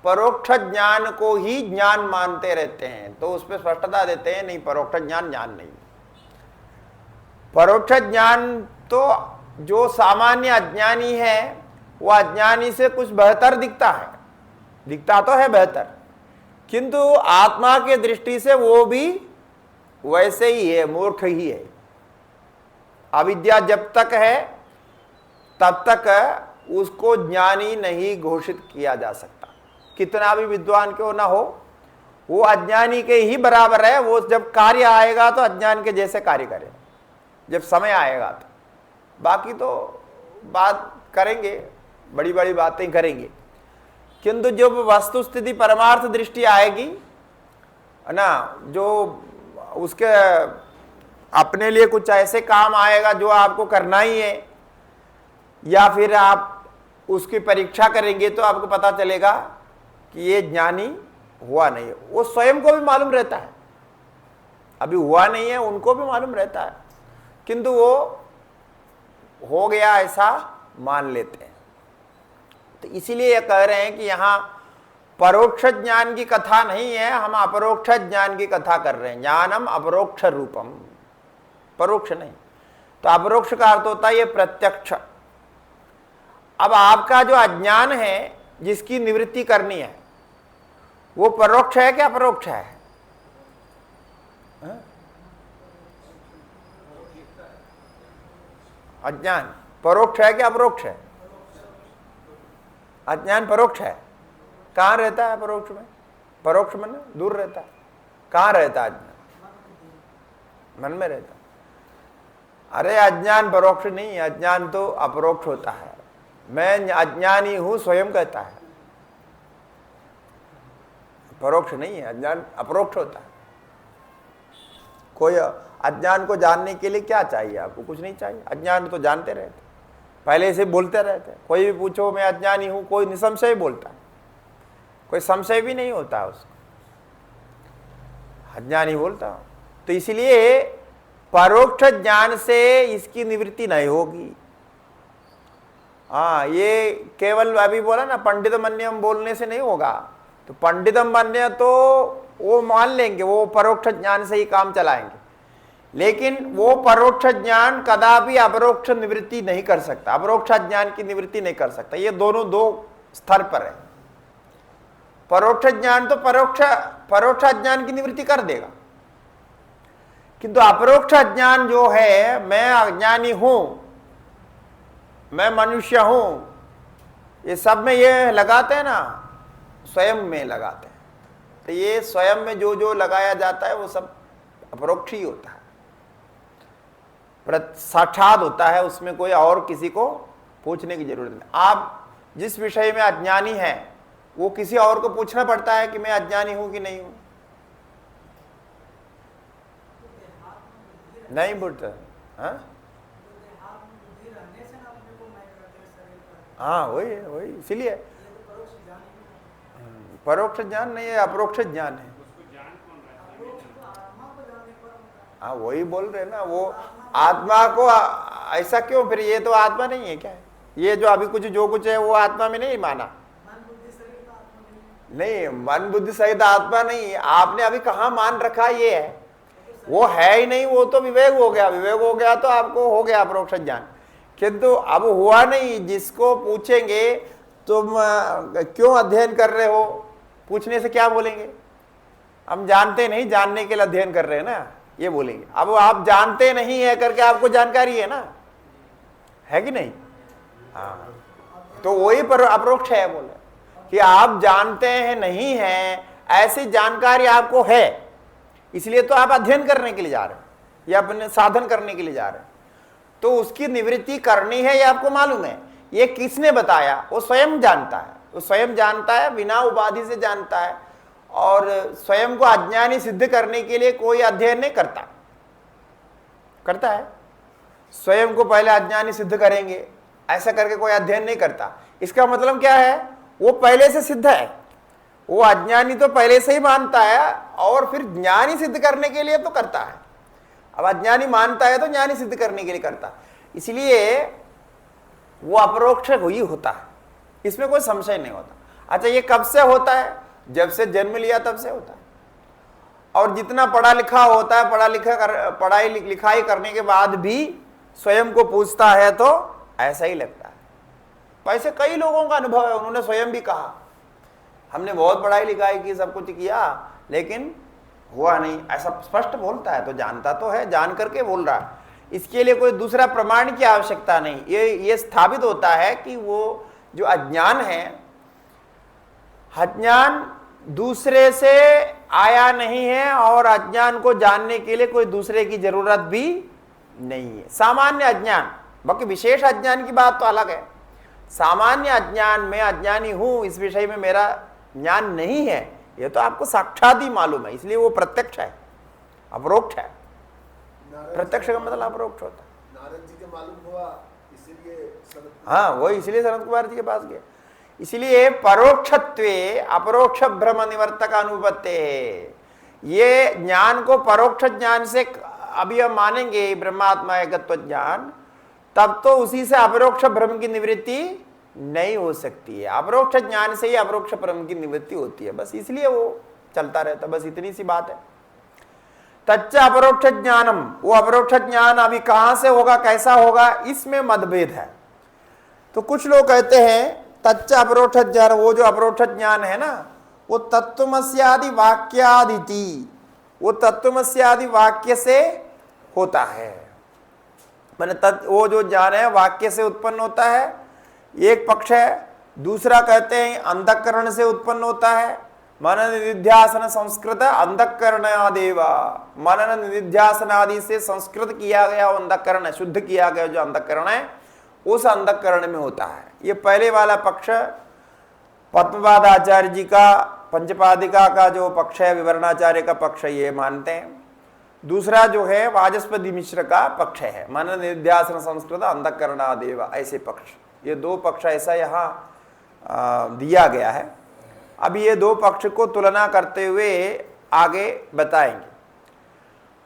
[SPEAKER 1] परोक्ष ज्ञान को ही ज्ञान मानते रहते हैं। तो उस पर स्पष्टता देते हैं, नहीं परोक्ष ज्ञान ज्ञान नहीं। परोक्ष ज्ञान तो जो सामान्य अज्ञानी है वो अज्ञानी से कुछ बेहतर दिखता है, दिखता तो है बेहतर, किंतु आत्मा के दृष्टि से वो भी वैसे ही है, मूर्ख ही है। अविद्या जब तक है तब तक उसको ज्ञानी नहीं घोषित किया जा सकता, कितना भी विद्वान क्यों ना हो, वो अज्ञानी के ही बराबर है। वो जब कार्य आएगा तो अज्ञान के जैसे कार्य करे, जब समय आएगा तो। बाकी तो बात करेंगे, बड़ी बड़ी बातें करेंगे, किंतु जब वस्तु स्थिति परमार्थ दृष्टि आएगी है ना, जो उसके अपने लिए कुछ ऐसे काम आएगा जो आपको करना ही है, या फिर आप उसकी परीक्षा करेंगे तो आपको पता चलेगा कि ये ज्ञानी हुआ नहीं है। वो स्वयं को भी मालूम रहता है, अभी हुआ नहीं है उनको भी मालूम रहता है, किंतु वो हो गया ऐसा मान लेते हैं। तो इसीलिए ये कह रहे हैं कि यहाँ परोक्ष ज्ञान की कथा नहीं है, हम अपरोक्ष ज्ञान की कथा कर रहे हैं। ज्ञानम अपरोक्ष रूपम, परोक्ष नहीं। तो अपरोक्ष का अर्थ होता है ये प्रत्यक्ष। अब आपका जो अज्ञान है जिसकी निवृत्ति करनी है वो परोक्ष है क्या अपरोक्ष है? अज्ञान परोक्ष है क्या अपरोक्ष है? अज्ञान परोक्ष है। कहाँ रहता है परोक्ष में? परोक्ष मन दूर रहता है। कहाँ रहता है अज्ञान? मन में रहता है। अरे अज्ञान परोक्ष नहीं, अज्ञान तो अपरोक्ष होता है। मैं अज्ञानी हूं स्वयं कहता है, परोक्ष नहीं है। अज्ञान अपरोक्ष होता है। कोई अज्ञान को जानने के लिए क्या चाहिए आपको? कुछ नहीं चाहिए। अज्ञान तो जानते रहते, पहले से बोलते रहते। कोई भी पूछो मैं अज्ञानी हूं, कोई निसंशय बोलता है, कोई संशय भी नहीं होता उसको, अज्ञानी बोलता हूं। तो इसलिए परोक्ष ज्ञान से इसकी निवृत्ति नहीं होगी। हाँ, ये केवल अभी बोला ना पंडित मन्यम बोलने से नहीं होगा। तो पंडित मन्य तो वो मान लेंगे, वो परोक्ष ज्ञान से ही काम चलाएंगे, लेकिन वो परोक्ष ज्ञान कदापि अपरोक्ष निवृत्ति नहीं कर सकता, अपरोक्ष ज्ञान की निवृत्ति नहीं कर सकता। ये दोनों दो स्तर पर है। परोक्ष ज्ञान तो परोक्ष ज्ञान की निवृत्ति कर देगा, किंतु अपरोक्ष ज्ञान जो है, मैं अज्ञानी हूं, मैं मनुष्य हूं, ये सब में ये लगाते हैं ना, स्वयं में लगाते हैं। तो ये स्वयं में जो जो लगाया जाता है वो सब अपरोक्ष ही होता है, साक्षात होता है। उसमें कोई और किसी को पूछने की जरूरत नहीं। आप जिस विषय में अज्ञानी हैं वो किसी और को पूछना पड़ता है कि मैं अज्ञानी हूं कि नहीं हूं? नहीं पूछता। हाँ वही है, वही इसीलिए परोक्ष ज्ञान नहीं है, अपरोक्ष ज्ञान है। हाँ वही बोल रहे ना, वो आत्मा को ऐसा क्यों, फिर ये तो आत्मा नहीं है क्या? ये जो अभी कुछ जो कुछ है वो आत्मा में नहीं माना? नहीं, मन बुद्धि सहित आत्मा नहीं है। आपने अभी कहाँ मान रखा ये है, वो है ही नहीं, वो तो विवेक हो गया। विवेक हो गया तो आपको हो गया अपरोक्ष ज्ञान, किंतु अब हुआ नहीं। जिसको पूछेंगे तुम क्यों अध्ययन कर रहे हो, पूछने से क्या बोलेंगे? हम जानते नहीं, जानने के लिए अध्ययन कर रहे हैं ना, ये बोलेंगे। अब आप जानते नहीं है करके आपको जानकारी है ना, है कि नहीं? हाँ, तो वही पर अपरोक्ष है। बोले कि आप जानते हैं नहीं है, ऐसी जानकारी आपको है, इसलिए तो आप अध्ययन करने के लिए जा रहे हैं या अपने साधन करने के लिए जा रहे हैं। तो उसकी निवृत्ति करनी है, ये आपको मालूम है। ये किसने बताया? वो स्वयं जानता है। वो स्वयं जानता है, बिना उपाधि से जानता है, और स्वयं को अज्ञानी सिद्ध करने के लिए कोई अध्ययन नहीं करता। करता है? स्वयं को पहले अज्ञानी सिद्ध करेंगे, ऐसा करके कोई अध्ययन नहीं करता। इसका मतलब क्या है? वो पहले से सिद्ध है। वो अज्ञानी तो पहले से ही मानता है, और फिर ज्ञानी सिद्ध करने के लिए तो करता है। अब अज्ञानी मानता है तो ज्ञानी सिद्ध करने के लिए करता, इसलिए वो अपरोक्ष ही होता है, इसमें कोई संशय नहीं होता। अच्छा, ये कब से होता है? जब से जन्म लिया तब से होता है। और जितना पढ़ा लिखा होता है, पढ़ाई लिखाई करने के बाद भी स्वयं को पूछता है तो ऐसा ही लगता है। वैसे कई लोगों का अनुभव है, उन्होंने स्वयं भी कहा हमने बहुत पढ़ाई लिखाई की, सब कुछ किया, लेकिन हुआ नहीं। ऐसा स्पष्ट बोलता है, तो जानता तो है, जान करके बोल रहा है। इसके लिए कोई दूसरा प्रमाण की आवश्यकता नहीं। ये स्थापित होता है कि वो जो अज्ञान है, अज्ञान दूसरे से आया नहीं है, और अज्ञान को जानने के लिए कोई दूसरे की जरूरत भी नहीं है। सामान्य अज्ञान, बाकी विशेष अज्ञान की बात तो अलग है। सामान्य अज्ञान में अज्ञानी हूं, इस विषय में मेरा ज्ञान नहीं है, यह तो आपको साक्षात ही मालूम है, इसलिए वो प्रत्यक्ष है, अपरोक्ष है। प्रत्यक्ष का मतलब अपरोक्ष होता है।
[SPEAKER 2] नारद जी के मालूम हुआ, इसीलिए
[SPEAKER 1] हाँ, वो इसलिए सनत कुमार जी के पास गए। इसलिए परोक्षत्वे अपरोक्ष भ्रम निवर्तक अनुपत्ते, ये ज्ञान को परोक्ष ज्ञान से अभी हम मानेंगे ब्रह्मात्मा एकत्व ज्ञान, तब तो उसी से अपरोक्ष भ्रम की निवृत्ति नहीं हो सकती है। अपरोक्ष ज्ञान से ही अपरोक्ष भ्रम की निवृत्ति होती है, बस इसलिए वो चलता रहता, बस इतनी सी बात है। तच्च अपरोक्ष ज्ञानम, वो अपरोक्ष ज्ञान अभी कहां से होगा, कैसा होगा, इसमें मतभेद है। तो कुछ लोग कहते हैं तच्च अपरोक्ष ज्ञान, वो जो अपरोक्ष ज्ञान है ना, वो तत्वमस्यादि वाक्यादिति, वो तत्वमस्यादि वाक्य से होता है। मैंने वो जो ज्ञान है वाक्य से उत्पन्न होता है, एक पक्ष है। दूसरा कहते हैं अंतःकरण से उत्पन्न होता है। मनन निधिध्यासन संस्कृत अंतःकरणादेव, मनन निधिध्यासन आदि से संस्कृत किया गया वो अंतःकरण है, शुद्ध किया गया जो अंतःकरण है, उस अंतःकरण में होता है। ये पहले वाला पक्ष पद्मपाद आचार्य जी का, पंचपादिका का जो पक्ष है, विवरणाचार्य का पक्ष, ये मानते हैं। दूसरा जो है वाचस्पति मिश्र का पक्ष है, मनन निध्यासन संस्कृत अंतःकरणादेव, ऐसे पक्ष। ये दो पक्ष ऐसा यहाँ दिया गया है। अब ये दो पक्ष को तुलना करते हुए आगे बताएंगे।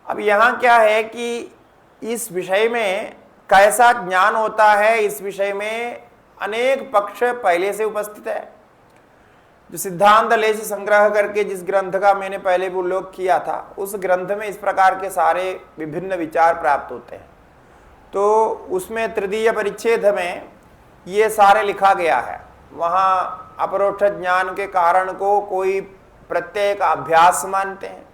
[SPEAKER 1] अब यहाँ क्या है कि इस विषय में कैसा ज्ञान होता है, इस विषय में अनेक पक्ष पहले से उपस्थित है। जो सिद्धांत लेश संग्रह करके जिस ग्रंथ का मैंने पहले भी उल्लेख किया था, उस ग्रंथ में इस प्रकार के सारे विभिन्न विचार प्राप्त होते हैं। तो उसमें तृतीय परिच्छेद में ये सारे लिखा गया है। वहाँ अपरोक्ष ज्ञान के कारण को कोई प्रत्येक अभ्यास मानते हैं,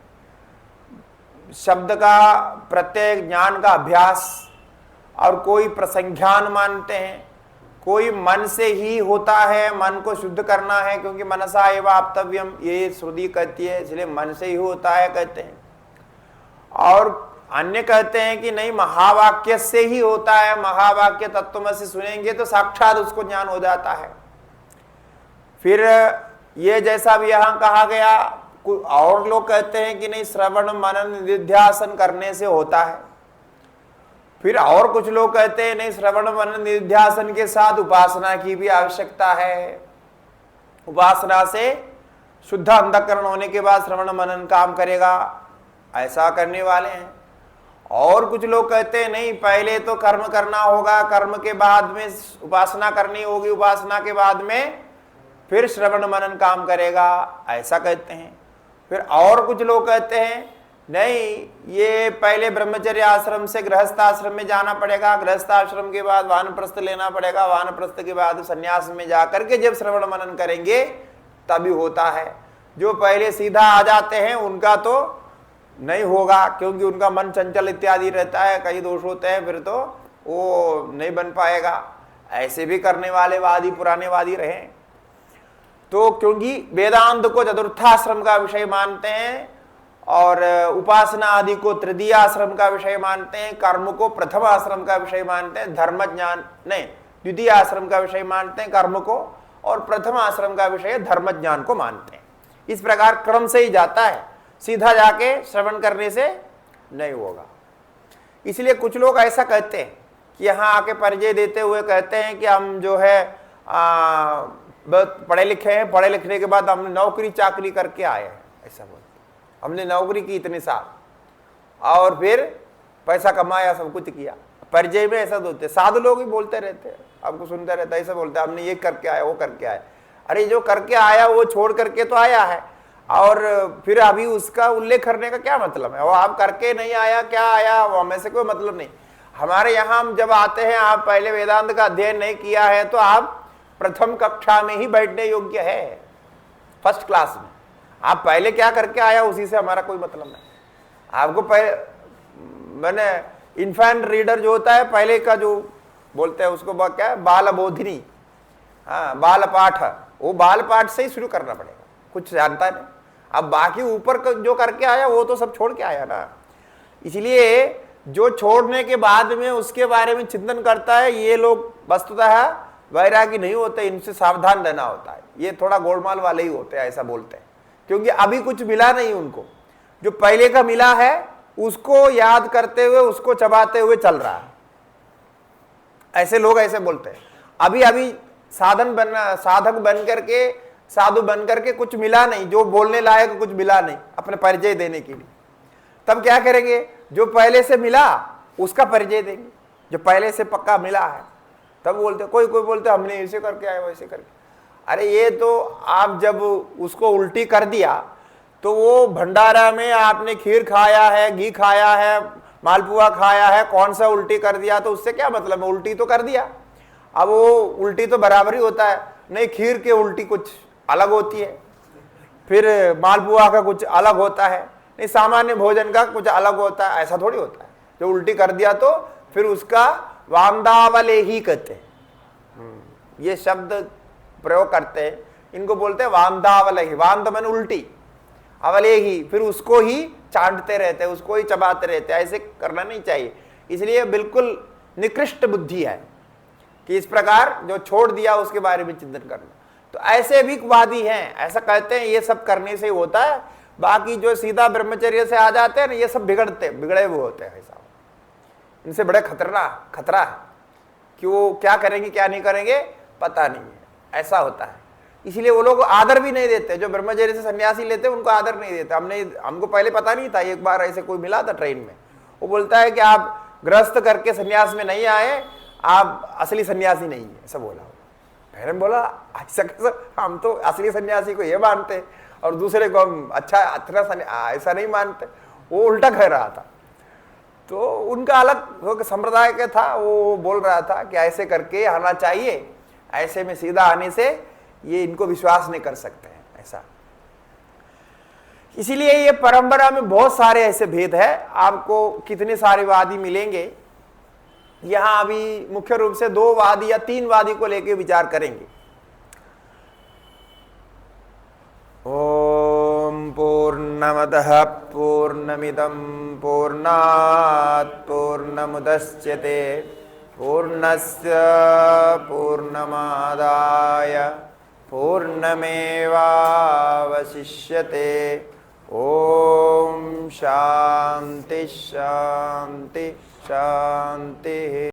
[SPEAKER 1] शब्द का प्रत्येक ज्ञान का अभ्यास, और कोई प्रसंज्ञान मानते हैं, कोई मन से ही होता है, मन को शुद्ध करना है क्योंकि मनसा एव आप्तव्यम, ये श्रुति कहती है, इसलिए मन से ही होता है कहते हैं। और अन्य कहते हैं कि नहीं, महावाक्य से ही होता है, महावाक्य तत्वमसि सुनेंगे तो साक्षात उसको ज्ञान हो जाता है। फिर ये जैसा भी यहाँ कहा गया, और लोग कहते हैं कि नहीं, श्रवण मनन निधिध्यासन करने से होता है। फिर और कुछ लोग कहते हैं नहीं, श्रवण मनन निधिध्यासन के साथ उपासना की भी आवश्यकता है, उपासना से शुद्ध अंतःकरण होने के बाद श्रवण मनन काम करेगा, ऐसा करने वाले हैं। और कुछ लोग कहते हैं नहीं, पहले तो कर्म करना होगा, कर्म के बाद में उपासना करनी होगी, उपासना के बाद में फिर श्रवण मनन काम करेगा, ऐसा कहते हैं। फिर और कुछ लोग कहते हैं नहीं, ये पहले ब्रह्मचर्य आश्रम से गृहस्थ आश्रम में जाना पड़ेगा, गृहस्थ आश्रम के बाद वानप्रस्थ लेना पड़ेगा, वानप्रस्थ के बाद संन्यास में जाकर के जब श्रवण मनन करेंगे तभी होता है। जो पहले सीधा आ जाते हैं उनका तो नहीं होगा, क्योंकि उनका मन चंचल इत्यादि रहता है, कई दोष होते हैं, फिर तो वो नहीं बन पाएगा। ऐसे भी करने वाले वादी पुराने वादी रहे। तो क्योंकि वेदांत को चतुर्थाश्रम का विषय मानते हैं और उपासना आदि को तृतीय आश्रम का विषय मानते हैं, कर्म को प्रथम आश्रम का विषय मानते हैं, धर्म ज्ञान नहीं द्वितीय आश्रम का विषय मानते हैं कर्म को, और प्रथम आश्रम का विषय धर्म ज्ञान को मानते हैं। इस प्रकार क्रम से ही जाता है, सीधा जाके श्रवण करने से नहीं होगा। इसलिए कुछ लोग ऐसा कहते हैं कि यहाँ आके परिचय देते हुए कहते हैं कि हम जो है बहुत पढ़े लिखे हैं, पढ़े लिखने के बाद हमने नौकरी चाकरी करके आए हैं, ऐसा बोलते। हमने नौकरी की इतने साल और फिर पैसा कमाया, सब कुछ किया। परिचय में ऐसा बोलते, साधु लोग ही बोलते रहते हैं, आपको सुनते रहता है, ऐसा बोलते हैं हमने ये करके आया, वो करके आया। अरे जो करके आया वो छोड़ करके तो आया है, और फिर अभी उसका उल्लेख करने का क्या मतलब है? वो आप करके नहीं आया, क्या आया, वो हमें से कोई मतलब नहीं। हमारे यहाँ हम जब आते हैं, आप पहले वेदांत का अध्ययन नहीं किया है तो आप प्रथम कक्षा में ही बैठने योग्य है, फर्स्ट क्लास में। आप पहले क्या करके आया उसी से हमारा कोई मतलब नहीं। आपको पहले मैंने इन्फेंट रीडर जो होता है, पहले का जो बोलते हैं उसको क्या है, बाल बोधिनी, हाँ बाल पाठ, वो बाल पाठ से ही शुरू करना पड़ेगा, कुछ जानता नहीं। अब बाकी ऊपर जो करके आया वो तो सब छोड़ के आया ना। इसलिए जो छोड़ने के बाद में उसके बारे में चिंतन करता है, ये लोग वस्तुतः वैरागी नहीं होते, इनसे सावधान रहना होता है। ये थोड़ा गोलमाल वाले ही होते हैं, ऐसा बोलते हैं, क्योंकि अभी कुछ मिला नहीं उनको। जो पहले का मिला है उसको याद करते हुए, उसको चबाते हुए चल रहा है, ऐसे लोग ऐसे बोलते हैं। अभी अभी साधक बन करके, साधु बन करके कुछ मिला नहीं, जो बोलने लायक कुछ मिला नहीं अपने परिचय देने के लिए। तब क्या करेंगे? जो पहले से मिला उसका परिचय देंगे, जो पहले से पक्का मिला है। तब बोलते, कोई बोलते हमने ऐसे करके आए, वैसे करके। अरे ये तो आप जब उसको उल्टी कर दिया तो वो भंडारा में आपने खीर खाया है, घी खाया है, मालपुआ खाया है, कौन सा उल्टी कर दिया, तो उससे क्या मतलब है? उल्टी तो कर दिया। अब वो उल्टी तो बराबर ही होता है, नहीं खीर की उल्टी कुछ अलग होती है, फिर मालपुआ का कुछ अलग होता है, नहीं सामान्य भोजन का कुछ अलग होता है, ऐसा थोड़ी होता है। जो उल्टी कर दिया तो फिर उसका वांदावले ही कहते हैं, ये शब्द प्रयोग करते हैं, इनको बोलते हैं वांदावले ही। वांद मन उल्टी, अवले ही, फिर उसको ही चाटते रहते हैं, उसको ही चबाते रहते हैं, ऐसे करना नहीं चाहिए। इसलिए बिल्कुल निकृष्ट बुद्धि है कि इस प्रकार जो छोड़ दिया उसके बारे में चिंतन करना। तो ऐसे भी वादी हैं, ऐसा कहते हैं ये सब करने से होता है। बाकी जो सीधा ब्रह्मचर्य से आ जाते हैं ना, ये सब बिगड़े हुए होते हैं। ऐसा इनसे बड़े खतरा है कि वो क्या करेंगे क्या नहीं करेंगे पता नहीं है, ऐसा होता है। इसलिए वो लोग आदर भी नहीं देते, जो ब्रह्मचर्य से सन्यासी लेते हैं उनको आदर नहीं देते। हमको पहले पता नहीं था, एक बार ऐसे कोई मिला था ट्रेन में, वो बोलता है कि आप गृहस्थ करके सन्यास में नहीं आए, आप असली सन्यासी नहीं है, ऐसा बोला। मैंने बोला ऐसा कैसा, हम तो असली सन्यासी को ये मानते और दूसरे को हम अच्छा ऐसा नहीं मानते। वो उल्टा कह रहा था, तो उनका अलग संप्रदाय का था, वो बोल रहा था कि ऐसे करके आना चाहिए, ऐसे में सीधा आने से ये इनको विश्वास नहीं कर सकते हैं, ऐसा। इसीलिए ये परंपरा में बहुत सारे ऐसे भेद है, आपको कितने सारे वादी मिलेंगे। यहां अभी मुख्य रूप से 2 वादी या 3 वादी को लेकर विचार करेंगे। ओम पूर्णमदः पूर्णमिदं पूर्णात् पूर्णमुदच्यते पूर्णस्य पूर्णमादाय पूर्णमेवावशिष्यते। ओम शांति शांति शांति।